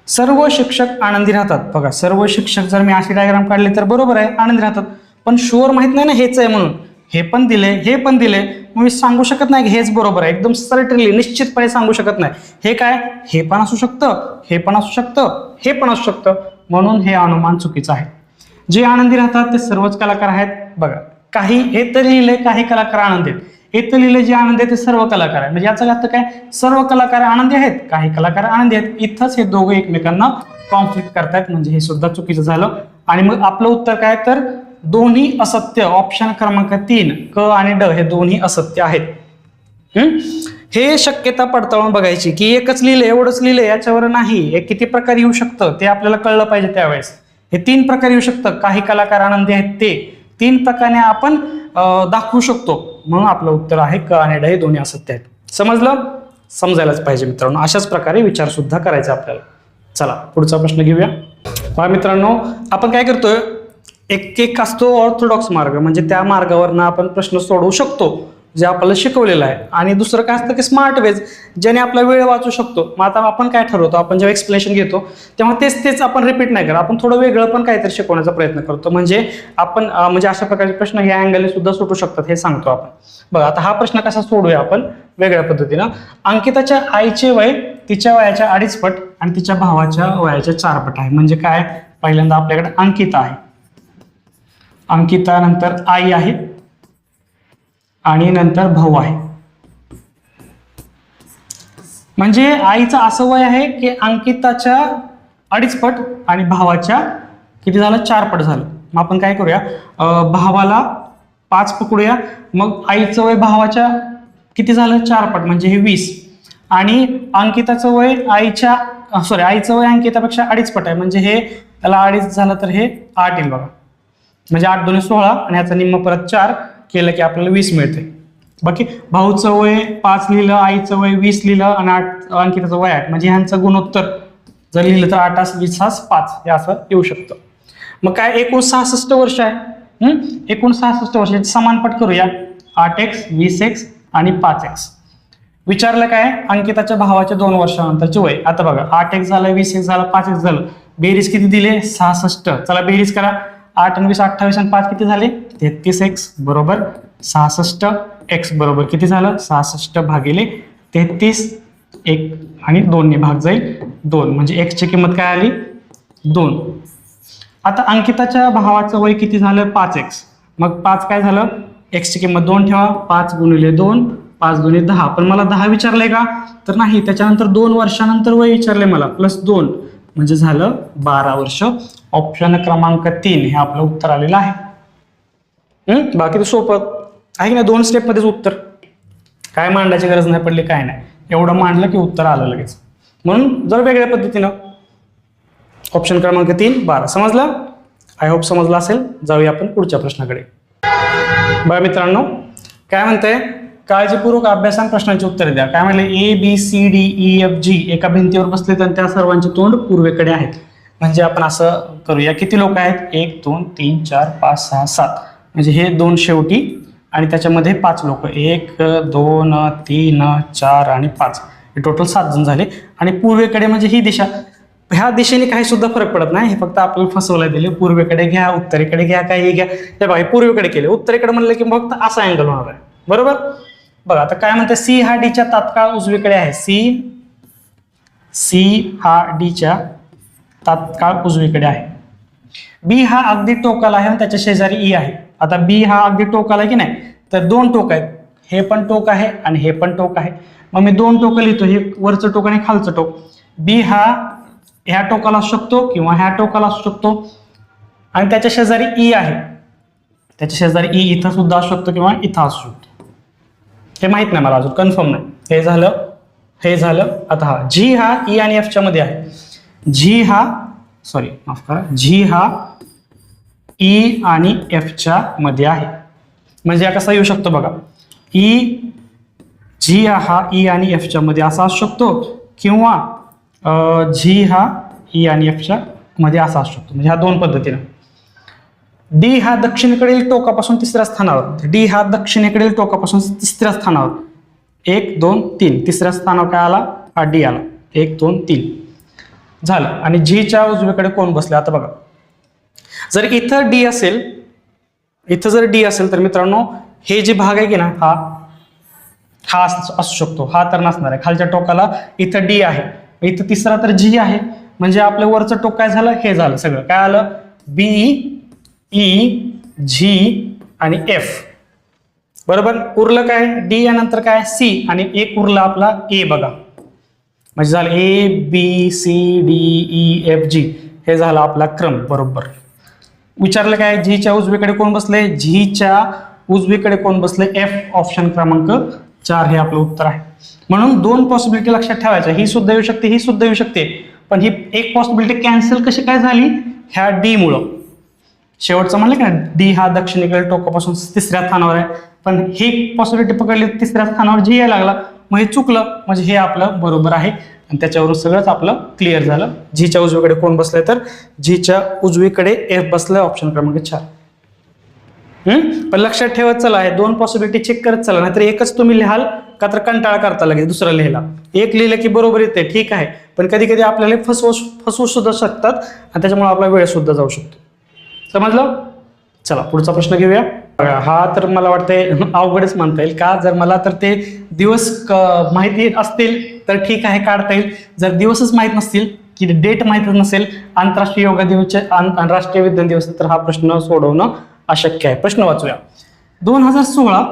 सर्व शिक्षक आनंदी राहतात. बघा सर्व शिक्षक जर मी अशी डायग्राम काढली तर बरोबर आहे, आनंदी राहतात. पण शुअर माहित नाही ना हेच आहे म्हणून. हे पण दिले, हे पण दिले, मग मी सांगू शकत नाही की हेच बरोबर आहे. एकदम सर्टनली निश्चितपणे सांगू शकत नाही. हे काय, हे पण असू शकतं, हे पण असू शकतं, हे पण असू शकतं, म्हणून हे अनुमान चुकीचं आहे. जे आनंदी राहतात ते सर्वच कलाकार आहेत. बघा काही हे तर लिहिले काही कलाकार आनंदी आहेत, हे तर लिहिले जे आनंदी आहेत ते सर्व कलाकार आहेत. म्हणजे याचा अर्थ काय, सर्व कलाकार आनंदी आहेत, काही कलाकार आनंदी आहेत. इथंच हे दोघं एकमेकांना कॉन्फ्लिक्ट करतायत, म्हणजे हे सुद्धा चुकीचं झालं. आणि मग आपलं उत्तर काय, तर दोन्ही असत्य. ऑप्शन क्रमांक 3 क आणि ड हे दोन्ही असत्य आहेत. हे शक्यता पडताळून बघायची की एकच लिहिले एवढंच लिहिले याच्यावर नाही, हे किती प्रकार येऊ शकतं ते आपल्याला कळलं पाहिजे. त्यावेळेस हे 3 प्रकार येऊ शकतं. काही कलाकार आनंदी आहेत ते 3 प्रकारे आपण दाखवू शकतो, म्हणून आपलं उत्तर आहे क आणि ड हे दोन्ही असत्य आहेत. समजलं? समजायलाच पाहिजे मित्रांनो. अशाच प्रकारे विचार सुद्धा करायचा आपल्याला. चला पुढचा प्रश्न घेऊया. पहा मित्रांनो, आपण काय करतोय, एक असतो ऑर्थोडॉक्स मार्ग, म्हणजे त्या मार्गावरनं आपण प्रश्न सोडवू शकतो जे आपल्याला शिकवलेलं आहे. आणि दुसरं काय असतं की स्मार्ट वेज, ज्याने आपला वेळ वाचू शकतो. मग आता आपण काय ठरवतो, आपण जेव्हा एक्सप्लेनेशन घेतो तेव्हा तेच आपण रिपीट नाही करत, आपण थोडं वेगळं पण काहीतरी शिकवण्याचा प्रयत्न करतो. म्हणजे आपण म्हणजे अशा प्रकारचे प्रश्न या अँगलने सुद्धा सुटू शकतात हे सांगतो आपण. बघा आता हा प्रश्न कसा सोडूया आपण वेगळ्या पद्धतीनं. अंकिताच्या आईचे वय तिच्या वयाच्या 2.5 पट आणि तिच्या भावाच्या वयाच्या 4 पट आहे. म्हणजे काय, पहिल्यांदा आपल्याकडे अंकिता आहे, अंकिता नंतर आई आहे आणि नंतर भाऊ आहे. म्हणजे आईचं असं वय आहे की अंकिताच्या 2.5 पट आणि भावाच्या किती झालं, 4 पट झालं. मग आपण काय करूया, भावाला 5 पकडूया, मग आईचं वय भावाच्या किती झालं, 4 पट म्हणजे हे 20. आणि अंकिताचं वय आईचं वय अंकितापेक्षा 2.5 पट आहे, म्हणजे हे त्याला 2.5 झालं तर हे 8 येईल बघा. म्हणजे 8 2 16 आणि ह्याचा निम्मा परत 4 केलं की आपल्याला 20 मिळते. बाकी भाऊचं वय 5 लिहिलं, आईचं वय 20 लिहिलं आणि अंकिताचं वय 8, म्हणजे ह्यांचं गुणोत्तर जर लिहिलं तर 8 20 5 हे असं येऊ शकतं. मग काय, एकूण 66 वर्ष आहे. एकूण 66 वर्ष समानपट करूया. 8x 20x आणि 5x. विचारलं काय, अंकिताच्या भावाच्या 2 वर्षानंतरचे वय. आता बघा 8x झालं, 20x झालं, 5x झालं, बेरीज किती दिले, 66. चला बेरीज करा. 8 आणि 20 28 आणि 5 किती झाले, 33x बरोबर 66. x बरोबर किती झालं, 66 भागिले 33. 1 आणि 2 ने भाग जाईल 2, म्हणजे x ची किंमत काय आली, 2. आता अंकिताच्या भावाचं वय किती झालं, 5x. मग 5 काय झालं, x ची किंमत 2 ठेवा. 5 गुणिले 2 5 गुणिले 10. पण मला 10 विचारलंय का, तर नाही. त्याच्यानंतर 2 वर्षानंतर वय विचारलंय मला, प्लस 2 म्हणजे झालं 12 वर्ष. ऑप्शन क्रमांक 3 हे आपलं उत्तर आलेलं आहे. बाकी तर सोपं आहे की नाही, 2 स्टेप मध्येच उत्तर, काय मांडायची गरज नाही पडली, काय नाही. एवढं मांडलं की उत्तर आलं लगेच. म्हणून जर वेगळ्या पद्धतीनं ऑप्शन क्रमांक 3 12. समजलं? आय होप समजलं असेल. जाऊया आपण पुढच्या प्रश्नाकडे. बघा मित्रांनो काय म्हणतंय, काळजीपूर्वक अभ्यासान प्रश्नांची उत्तरे द्या. काय म्हणले, ABCDEFG एका भिंतीवर बसलेत आणि त्या सर्वांचे तोंड पूर्वेकडे आहेत. म्हणजे आपण असं करूया, किती लोक आहेत, 1 2 3 4 5 6 7, म्हणजे हे 2 शेवटी आणि त्याच्यामध्ये 5 लोक, 1 2 3 4 आणि 5, हे टोटल 7 जण झाले. आणि पूर्वेकडे म्हणजे ही दिशा, ह्या दिशेने काही सुद्धा फरक पडत नाही, हे फक्त आपल्याला फसवलं दिले. पूर्वेकडे घ्या, उत्तरेकडे घ्या, काही घ्या. हे बघा पूर्वेकडे केले, उत्तरेकडे म्हणलं की फक्त असा अँगल होणार आहे. बरोबर. बघा आता काय म्हणते, सी हा डीच्या तात्काळ उजवीकडे आहे. सी हा डीच्या तात्काळ उजवीकडे आहे. बी हा अगदी टोकाला आहे आणि त्याच्या शेजारी ई आहे. आता बी हा अगदी टोकाला आहे की नाही, तर 2 टोक आहेत, हे पण टोक आहे आणि हे पण टोक आहे. मग मी 2 टोक लिहितो, हे वरचं टोक आणि खालचं टोक. बी हा ह्या टोकाला असू शकतो किंवा ह्या टोकाला असू शकतो आणि त्याच्या शेजारी ई आहे, त्याच्या शेजारी ई इथं सुद्धा असू शकतो किंवा इथं असू शकतो. हे माहित नाही मला, अजून कन्फर्म नाही. हे झालं. आता हा जी हा ई आणि एफ च्या मध्ये आहे. जी हा ई आणि एफ च्या मध्ये आहे. म्हणजे कसा येऊ शकतो बघा, जी हा ई आणि एफ च्या मध्ये असा असू शकतो किंवा जी हा ई आणि एफ च्या मध्ये असा असू शकतो. म्हणजे ह्या 2 पद्धतीनं डी हा दक्षिणेकडील टोकापासून तिसऱ्या स्थानावर, डी हा दक्षिणेकडील टोकापासून तिसऱ्या स्थानावर 1 2 3 तिसऱ्या स्थानावर काय आला, हा डी आला. 1 2 3 झालं. आणि जीच्या उजवीकडे कोण बसले आता बघा, जर इथं डी असेल, इथं जर डी असेल तर मित्रांनो हे जे भाग आहे की ना हा असू शकतो, हा तर नसणार आहे. खालच्या टोकाला इथं डी आहे, इथं तिसरा तर जी आहे, म्हणजे आपलं वरचं टोक काय झालं, हे झालं सगळं. काय आलं, बी ई जी आणि एफ. बरोबर. उरलं काय, डी यानंतर काय सी आणि एक उरला आपला ए. बघा म्हणजे झालं A B C D E F G, हे झालं आपला क्रम. बरोबर. विचारलं काय, जीच्या उजवीकडे कोण बसले, जीच्या उजवीकडे कोण बसले, एफ. ऑप्शन क्रमांक 4 हे आपलं उत्तर आहे. म्हणून 2 पॉसिबिलिटी लक्षात ठेवायच्या, ही सुद्धा येऊ शकते, ही सुद्धा येऊ शकते, पण ही एक पॉसिबिलिटी कॅन्सल कशी काय झाली, ह्या डी मुळे. शेवटचं म्हणलं की ना, डी हा दक्षिणेकडील टोकापासून तिसऱ्या स्थानावर आहे, पण ही पॉसिबिलिटी पकडली तिसऱ्या स्थानावर जी यायला लागला, मग हे चुकलं, म्हणजे हे आपलं बरोबर आहे. आणि त्याच्यावरून सगळंच आपलं क्लिअर झालं. जीच्या उजवीकडे कोण बसलंय, तर जीच्या उजवीकडे एफ बसलाय. ऑप्शन क्रमांक 4. पण लक्षात ठेवत चला, हे 2 पॉसिबिलिटी चेक करत चला, नाहीतर एकच तुम्ही लिहाल का तर कंटाळा करता लगेच दुसरं लिहिला. एक लिहिलं की बरोबर येते, ठीक आहे, पण कधी कधी आपल्याला फसवू सुद्धा शकतात आणि त्याच्यामुळे आपला वेळ सुद्धा जाऊ शकतो. समजलं. चला पुढचा प्रश्न घेऊया. हा तर मला वाटतंय अवघडच म्हणता येईल का, जर मला तर ते दिवस माहिती असतील तर ठीक आहे, काढता येईल. जर दिवसच माहीत नसतील, की डेट माहीत नसेल, आंतरराष्ट्रीय योगा दिवस आंतरराष्ट्रीय विज्ञान दिवस, तर हा प्रश्न सोडवणं अशक्य आहे. प्रश्न वाचूया. 2016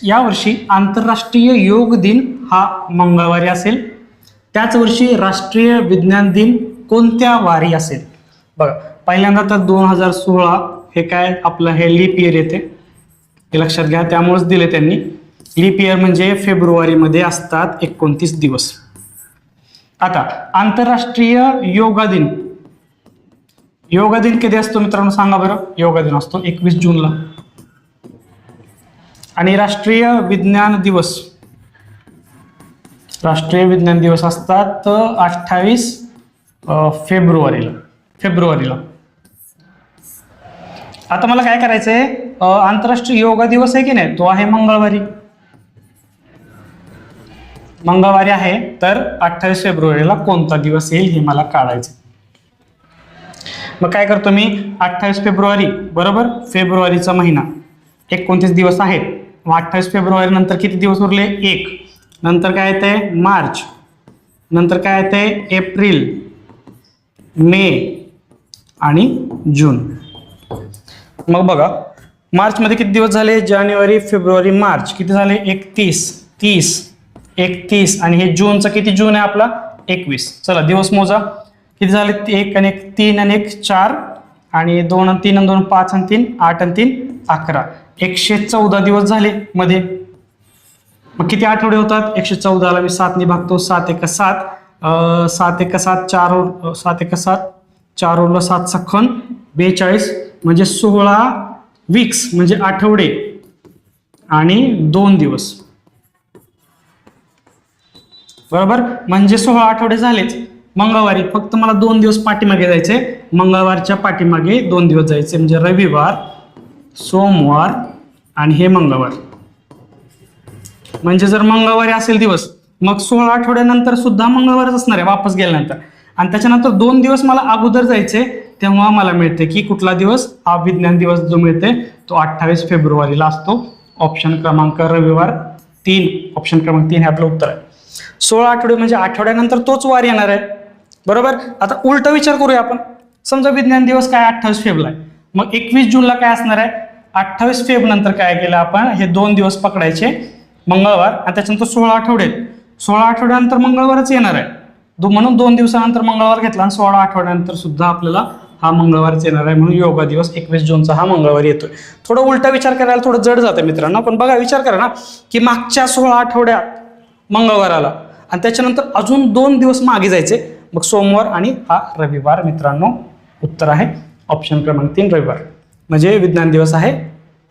या वर्षी आंतरराष्ट्रीय योग दिन हा मंगळवारी असेल. त्याच वर्षी राष्ट्रीय विज्ञान दिन कोणत्या वारी असेल. बघा पहिल्यांदा तर 2016 हे काय आपलं हे लीप इयर येते, हे लक्षात घ्या, त्यामुळेच दिले त्यांनी. लीप इयर म्हणजे फेब्रुवारीमध्ये असतात 29 दिवस. आता आंतरराष्ट्रीय योगा दिन, योगा दिन कधी असतो मित्रांनो सांगा बरं. योगा दिन असतो 21 जूनला. आणि राष्ट्रीय विज्ञान दिवस, राष्ट्रीय विज्ञान दिवस असतात 28 फेब्रुवारीला. आता मला काय करायचंय, आंतरराष्ट्रीय योगा दिवस आहे की नाही, तो आहे मंगळवारी. मंगळवारी आहे तर 28 फेब्रुवारीला कोणता दिवस येईल हे मला काढायचं. मग काय करतो मी, 28 फेब्रुवारी बरोबर, फेब्रुवारीचा महिना 29 दिवस आहेत. मग 28 फेब्रुवारी नंतर किती दिवस उरले, 1. नंतर काय येते मार्च, नंतर काय येते एप्रिल, मे आणि जून. मग बघा मार्च मध्ये किती दिवस झाले, जानेवारी फेब्रुवारी मार्च, किती झाले 31 आणि हे जूनचा किती, जून आहे आपला 21. चला दिवस मोजा, किती झाले 1 आणि 1 3 आणि 1 4 आणि 2 आणि 3 आणि 2 5 आणि 3 8 आणि 3 11, 114 दिवस झाले मध्ये. मग किती आठवडे होतात, 114 ला मी 7 ने भागतो, 7 1 7 7 1 7 4 7 1 7 4 उरलं 7 सखन 42, म्हणजे 16 वीक्स म्हणजे आठवडे आणि 2 दिवस. बरोबर, म्हणजे 16 आठवडे झालेच. मंगळवारी फक्त मला 2 दिवस पाठीमागे जायचे, मंगळवारच्या पाठीमागे 2 दिवस जायचे, म्हणजे रविवार, सोमवार आणि हे मंगळवार. म्हणजे जर मंगळवारी असेल दिवस, मग 16 आठवड्यानंतर सुद्धा मंगळवारच असणार आहे वापस गेल्यानंतर. आणि त्याच्यानंतर 2 दिवस मला अगोदर जायचे, तेव्हा मला मिळते की कुठला दिवस, हा विज्ञान दिवस जो मिळते तो 28 फेब्रुवारीला असतो. ऑप्शन क्रमांक रविवार 3, ऑप्शन क्रमांक 3 हे आपलं उत्तर आहे. 16 आठवडे म्हणजे आठवड्यानंतर तोच वार येणार आहे. बरोबर. आता उलटा विचार करूया आपण. समजा विज्ञान दिवस काय 28 फेब्रुवारीला आहे, मग 21 जूनला काय असणार आहे, 28 फेब नंतर काय केलं आपण, हे 2 दिवस पकडायचे मंगळवार आणि त्याच्यानंतर 16 आठवडे, 16 आठवड्यानंतर मंगळवारच येणार आहे. म्हणून 2 दिवसानंतर मंगळवार घेतला आणि 16 आठवड्यानंतर सुद्धा आपल्याला हा मंगळवारच येणार आहे, म्हणून योगा दिवस 21 जूनचा हा मंगळवार येतोय. थोडं उलटा विचार करायला थोडं जड जातं मित्रांनो, पण बघा विचार करा ना की मागच्या 16 आठवड्यात मंगळवार आला आणि त्याच्यानंतर अजून 2 दिवस मागे जायचे, मग सोमवार आणि हा रविवार. मित्रांनो उत्तर आहे ऑप्शन क्रमांक 3 रविवार. म्हणजे विज्ञान दिवस आहे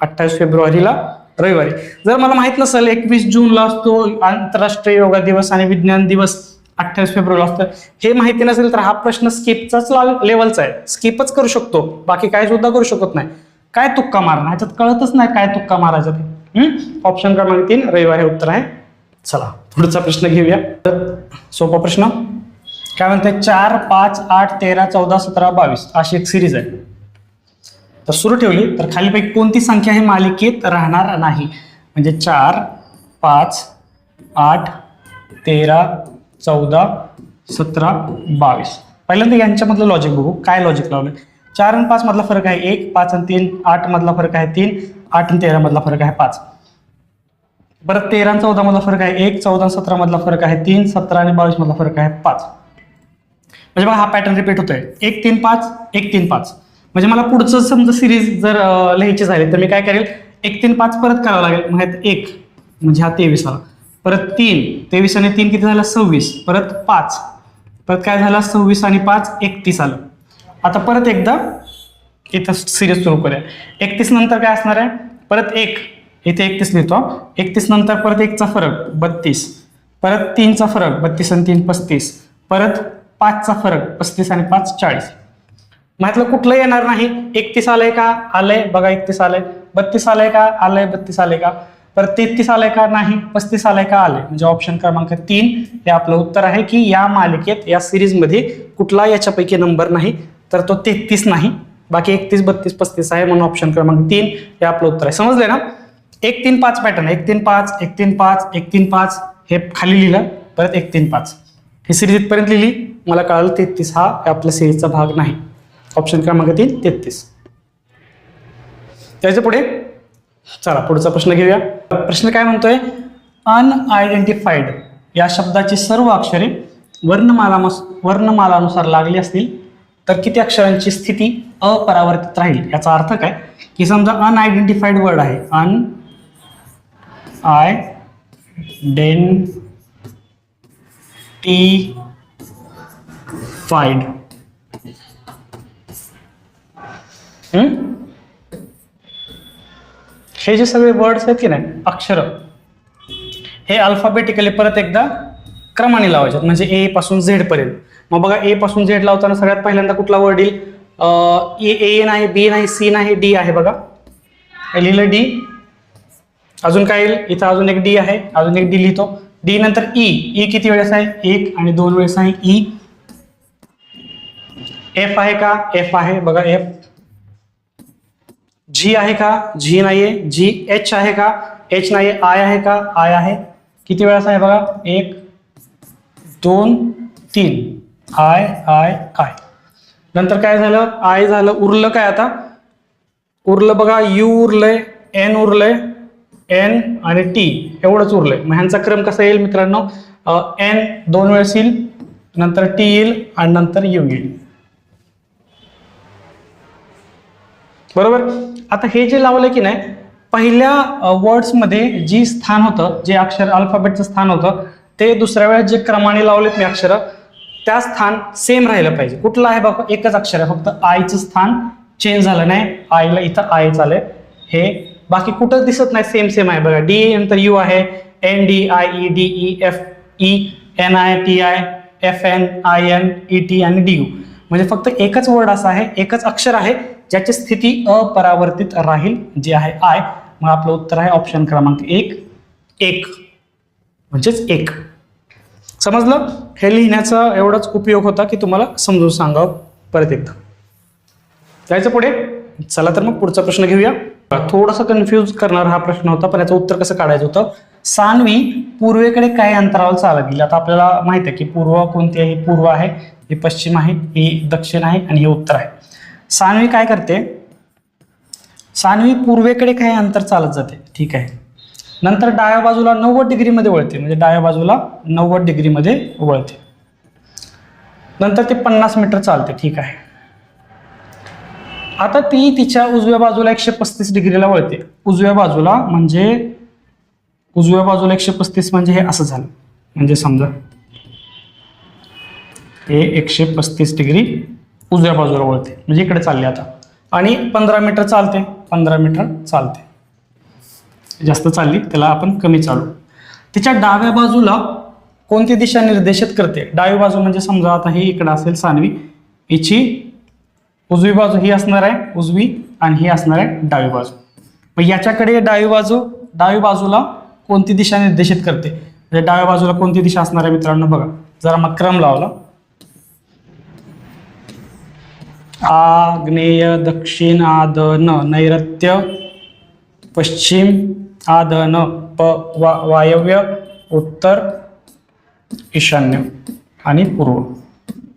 28 फेब्रुवारीला रविवारी. जर मला माहित नसेल 21 जूनला असतो आंतरराष्ट्रीय योगा दिवस आणि विज्ञान दिवस 28 फेब्रुवारीला असतं, हे माहिती नसेल तर हा प्रश्न स्किपचाच लेवलचा आहे, स्किपच करू शकतो, बाकी काय सुद्धा करू शकत नाही. काय तुक्का मारणं, ह्याच्यात कळतच नाही काय तुक्का मारायचं ते. ऑप्शन क्रमांक 3 रविवार हे उत्तर आहे. चला पुढचा प्रश्न घेऊया. तर सोपा प्रश्न काय म्हणते, 4, 5, 8, 13, 14, 17, 22 अशी एक सिरीज आहे. तर सुरू ठेवली तर खालीपैकी कोणती संख्या ही मालिकेत राहणार नाही. म्हणजे 4, 5, 8, 13, 14, 17, 22. पहिल्यांदा यांच्यामधलं लॉजिक बघू, काय लॉजिक लावलं. 4 आणि 5 मधला फरक आहे 1, 5 आणि 3, 8 मधला फरक आहे 3, 8 आणि 13 मधला फरक आहे 5. परत 13 आणि 14 मधला फरक आहे 1, 14 आणि 17 मधला फरक आहे 3, 17 आणि 22 मधला फरक आहे 5. म्हणजे बघा हा पॅटर्न रिपीट होतोय, 1, 3, 5, 1, 3, 5. म्हणजे मला पुढचं समजा सिरीज जर लिहायची झाली तर मी काय करेल, 1, 3, 5 परत करावं लागेल. मग 1 म्हणजे हा 23 आला, परत 3, 23 आणि 3 किती झालं 26, परत 5, परत काय झालं 26 आणि 5 31 आलं. आता परत एकदा इथं सिरीज सुरू करूया. 31 नंतर काय असणार आहे, परत 1 इथे 31 लिहितो, 31 नंतर परत 1चा फरक 32, परत 3चा फरक 32 आणि 3 35, परत 5चा फरक 35 आणि 5 40. माहितलं कुठलं येणार नाही. 31 आलंय का, आलंय बघा 31 आलंय, 32 आलंय का, आलंय 32 आलंय का, परत 33 आलंय का, नाही, 35 आलंय का, आलंय. म्हणजे ऑप्शन क्रमांक 3 हे आपलं उत्तर आहे की या मालिकेत या सिरीज मध्ये कुठला याच्यापैकी नंबर नाही, तर तो 33 नाही, बाकी 31, 32, 35 आहे. म्हणून ऑप्शन क्रमांक 3 हे आपलं उत्तर आहे. समजले ना. 1, 3, 5 पॅटर्न, 1, 3, 5, 1, 3, 5, 1, 3, 5 हे खाली लिहिलं, परत 1, 3, 5 ही सिरीज इथपर्यंत लिहिली. मला कळालं 33 हा आपल्या सिरीजचा भाग नाही. ऑप्शन क्रमांक 3 33. त्याच्या पुढे चला पुढचा प्रश्न घेऊया. प्रश्न काय म्हणतोय, अनआयडेंटिफाईड या शब्दाची सर्व अक्षरे वर्णमालानुसार लागली असतील तर किती अक्षरांची स्थिती अपरावर्तित राहील. याचा अर्थ काय की समजा अनआयडेंटिफाईड वर्ड आहे, अनआयडेंटिफाईड हे जे सगळे वर्ड्स आहेत की नाही अक्षर, हे अल्फाबेटिकली परत एकदा क्रमाने लावायचे, म्हणजे ए पासून झेड पर्यंत. मग बघा ए पासून झेड लावताना सगळ्यात पहिल्यांदा कुठला वर्ड येईल, ए नाही, बी नाही, सी नाही, डी आहे. बघा लिहिलं डी. अजून काय येईल, इथं अजून एक डी आहे, अजून एक डी लिहितो. डी नंतर ई. ई किती वेळेस आहे, 1 आणि 2 वेळेस आहे ई. एफ आहे का, एफ आहे बघा एफ. जी आहे का, जी नाहीये. जी. एच आहे का, एच नाहीये. आय आहे का, आय आहे. किती वेळेस आहे बघा, 1, 2, 3. I I I. नंतर काय झालं, आय झालं, उरलं काय आता, उरलं बघा यू उरलंय, एन उरलंय, एन आणि टी एवढंच उरलंय. मग ह्यांचा क्रम कसा येईल मित्रांनो, एन 2 वेळेस येईल, नंतर टी येईल आणि नंतर यू येईल. बरोबर. आता हे जे लावलंय की नाही, पहिल्या वर्ड्स मध्ये जी स्थान होतं, जे अक्षर अल्फाबेटचं स्थान होतं, ते दुसऱ्या वेळेस जे क्रमाने लावलेत मी अक्षर, त्या स्थान सेम राहिलं पाहिजे. कुठलं आहे बघा, एकच अक्षर आहे, फक्त आयचं स्थान चेंज झालं नाही. आयला इथं आय झालंय, हे बाकी कुठंच दिसत नाही, सेम सेम आहे बघा. डी नंतर यू आहे, N D I E D E F E N I T I F N I N E T आणि डी यू. म्हणजे फक्त एकच वर्ड असा आहे, एकच अक्षर आहे ज्याची स्थिती अपरावर्तित राहील, जे आहे आय. मग आपलं उत्तर आहे ऑप्शन क्रमांक 1, 1 म्हणजेच 1. समजलं. हे लिहिण्याचा एवढाच उपयोग होता की तुम्हाला समजून सांगावं परत एकदा. जायचं पुढे. चला तर मग पुढचा प्रश्न घेऊया. थोडासा कन्फ्यूज करणारा हा प्रश्न होता, पण याचं उत्तर कसं काढायचं होतं. सान्वी पूर्वेकडे काही अंतरावर चालत गेली. आता आपल्याला माहित आहे की पूर्व कोणती आहे, ही पूर्व आहे, ही पश्चिम आहे, ही दक्षिण आहे आणि हे उत्तर आहे. सान्वी काय करते, सान्वी पूर्वेकडे काही अंतर चालत जाते, ठीक आहे. नंतर डाव्या बाजूला 90 डिग्रीमध्ये वळते, म्हणजे डाव्या बाजूला 90 डिग्रीमध्ये वळते. नंतर ते 50 मीटर चालते, ठीक आहे. आता ती तिच्या उजव्या बाजूला 135 डिग्रीला वळते. उजव्या बाजूला 135 म्हणजे हे असं झालं. म्हणजे समजा हे 135 डिग्री उजव्या बाजूला वळते, म्हणजे इकडे चालले आता. आणि 15 मीटर चालते, 15 मीटर चालते. जास्त चालली त्याला आपण कमी चालू. तिच्या डाव्या बाजूला कोणती दिशा निर्देशित करते. डावी बाजू म्हणजे समजा आता ही इकडे असेल सान्वी, हिची उजवी बाजू ही असणार आहे उजवी, आणि ही असणार आहे डावी बाजू. मग याच्याकडे डावी बाजूला कोणती दिशा निर्देशित करते, म्हणजे डाव्या बाजूला कोणती दिशा असणार आहे मित्रांनो बघा. जरा मग क्रम लावला. आग्नेय, दक्षिण, आदन, नैऋत्य, पश्चिम, आदन, वायव्य, उत्तर, ईशान्य आणि पूर्व.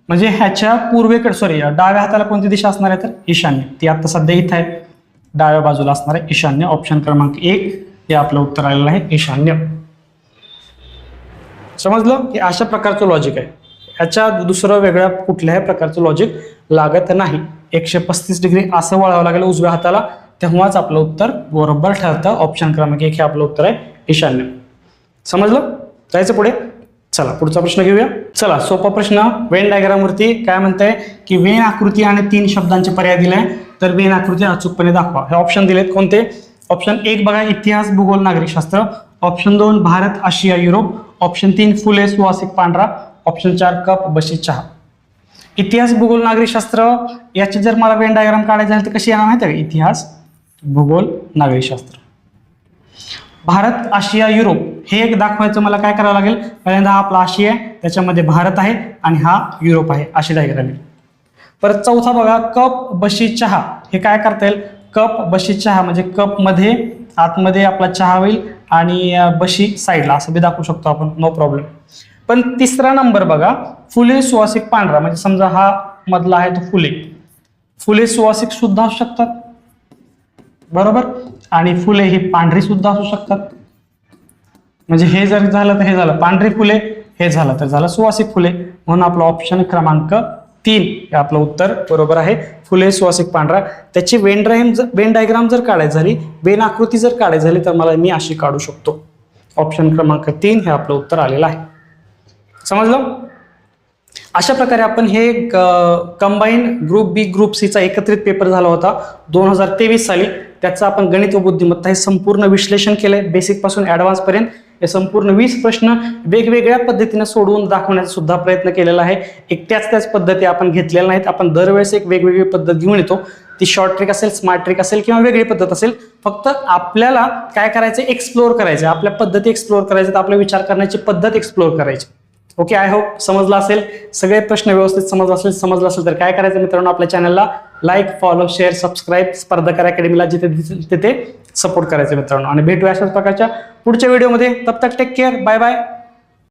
म्हणजे ह्याच्या पूर्वेकडे डाव्या हाताला कोणती दिशा असणार आहे तर ईशान्य. ती आता सध्या इथं आहे, डाव्या बाजूला असणार आहे ईशान्य. ऑप्शन क्रमांक 1 हे आपलं उत्तर आलेलं आहे ईशान्य. समजलं की अशा प्रकारचं लॉजिक आहे. ह्याच्या दुसरं वेगळ्या कुठल्याही प्रकारचं लॉजिक लागत नाही. 135 डिग्री असं वळावं लागेल उजव्या हाताला, तेव्हाच आपलं उत्तर बरोबर ठरतं. ऑप्शन क्रमांक 1 हे आपलं उत्तर आहे ईशान्य. समजलं? जायचं पुढे. चला पुढचा प्रश्न घेऊया. चला सोपा प्रश्न. वेन डायग्राम वरती काय म्हणतंय की वेन आकृती आणि 3 शब्दांचे पर्याय दिले, तर वेन आकृती अचूकपणे दाखवा. हे ऑप्शन दिलेत कोणते. ऑप्शन 1 बघा इतिहास, भूगोल, नागरिकशास्त्र. ऑप्शन 2 भारत, आशिया, युरोप. ऑप्शन 3 फुले, सुवासिक, पांढरा. ऑप्शन 4 कप, बशी, चहा. इतिहास, भूगोल, नागरिकशास्त्र याचे जर मला वेन डायग्राम काढायचे झाले तर कशी येणार माहिती आहे का. इतिहास, भूगोल, नागरिकशास्त्र. भारत, आशिया, युरोप हे एक दाखवायचं मला काय करावं लागेल. पहिल्यांदा हा आपला आशिया आहे, त्याच्यामध्ये भारत आहे आणि हा युरोप आहे, अशी डायग्राम येईल. परत चौथा बघा कप, बशी, चहा. हे काय करता येईल. कप, बशी, चहा म्हणजे कप मध्ये आतमध्ये आपला चहा होईल आणि बशी साईडला, असं बी दाखवू शकतो आपण, नो प्रॉब्लेम. पण तिसरा नंबर बघा फुले, सुवासिक, पांढरा. म्हणजे समजा हा मधला आहे तो फुले सुवासिक सुद्धा असू शकतात, बरोबर. आणि फुले ही पांढरी सुद्धा असू शकतात. म्हणजे हे जर झालं तर हे झालं पांढरी फुले, हे झालं तर झालं सुवासिक फुले. म्हणून आपलं ऑप्शन क्रमांक 3 हे आपलं उत्तर बरोबर आहे. फुले, सुवासिक, पांढरा. त्याची वेन डायग्राम जर काढायची झाली, वेन आकृती जर काढायची झाली तर मला मी अशी काढू शकतो. ऑप्शन क्रमांक 3 हे आपलं उत्तर आलेलं आहे. समजलं? अशा प्रकारे आपण हे कंबाईन ग्रुप बी ग्रुप सीचा एकत्रित पेपर झाला होता 2023 साली. त्याचं आपण गणित व बुद्धिमत्ता हे संपूर्ण विश्लेषण केलंय, बेसिक पासून ऍडव्हान्स पर्यंत. हे संपूर्ण 20 प्रश्न वेगवेगळ्या पद्धतीने सोडवून दाखवण्याचा सुद्धा प्रयत्न केलेला आहे. एक त्याच पद्धती आपण घेतलेल्या नाहीत. आपण दरवेळेस एक वेगवेगळी पद्धत घेऊन येतो. ती शॉर्ट ट्रिक असेल, स्मार्ट ट्रिक असेल किंवा वेगळी पद्धत असेल. फक्त आपल्याला काय करायचं, एक्सप्लोर करायचं, आपल्या पद्धती एक्सप्लोर करायचं, आपला विचार करण्याची पद्धत एक्सप्लोर करायची. ओके, आय होप समजलं असेल. सगळे प्रश्न व्यवस्थित समजलं असेल तर काय करायचं मित्रांनो, आपल्या चॅनलला लाईक, फॉलो, शेअर, सबस्क्राईब, स्पर्धकर अकॅडमीला जिथे तिथे सपोर्ट करायचं मित्रांनो. आणि भेटूया अशाच प्रकारच्या पुढच्या व्हिडिओमध्ये. तब तक टेक केअर, बाय बाय.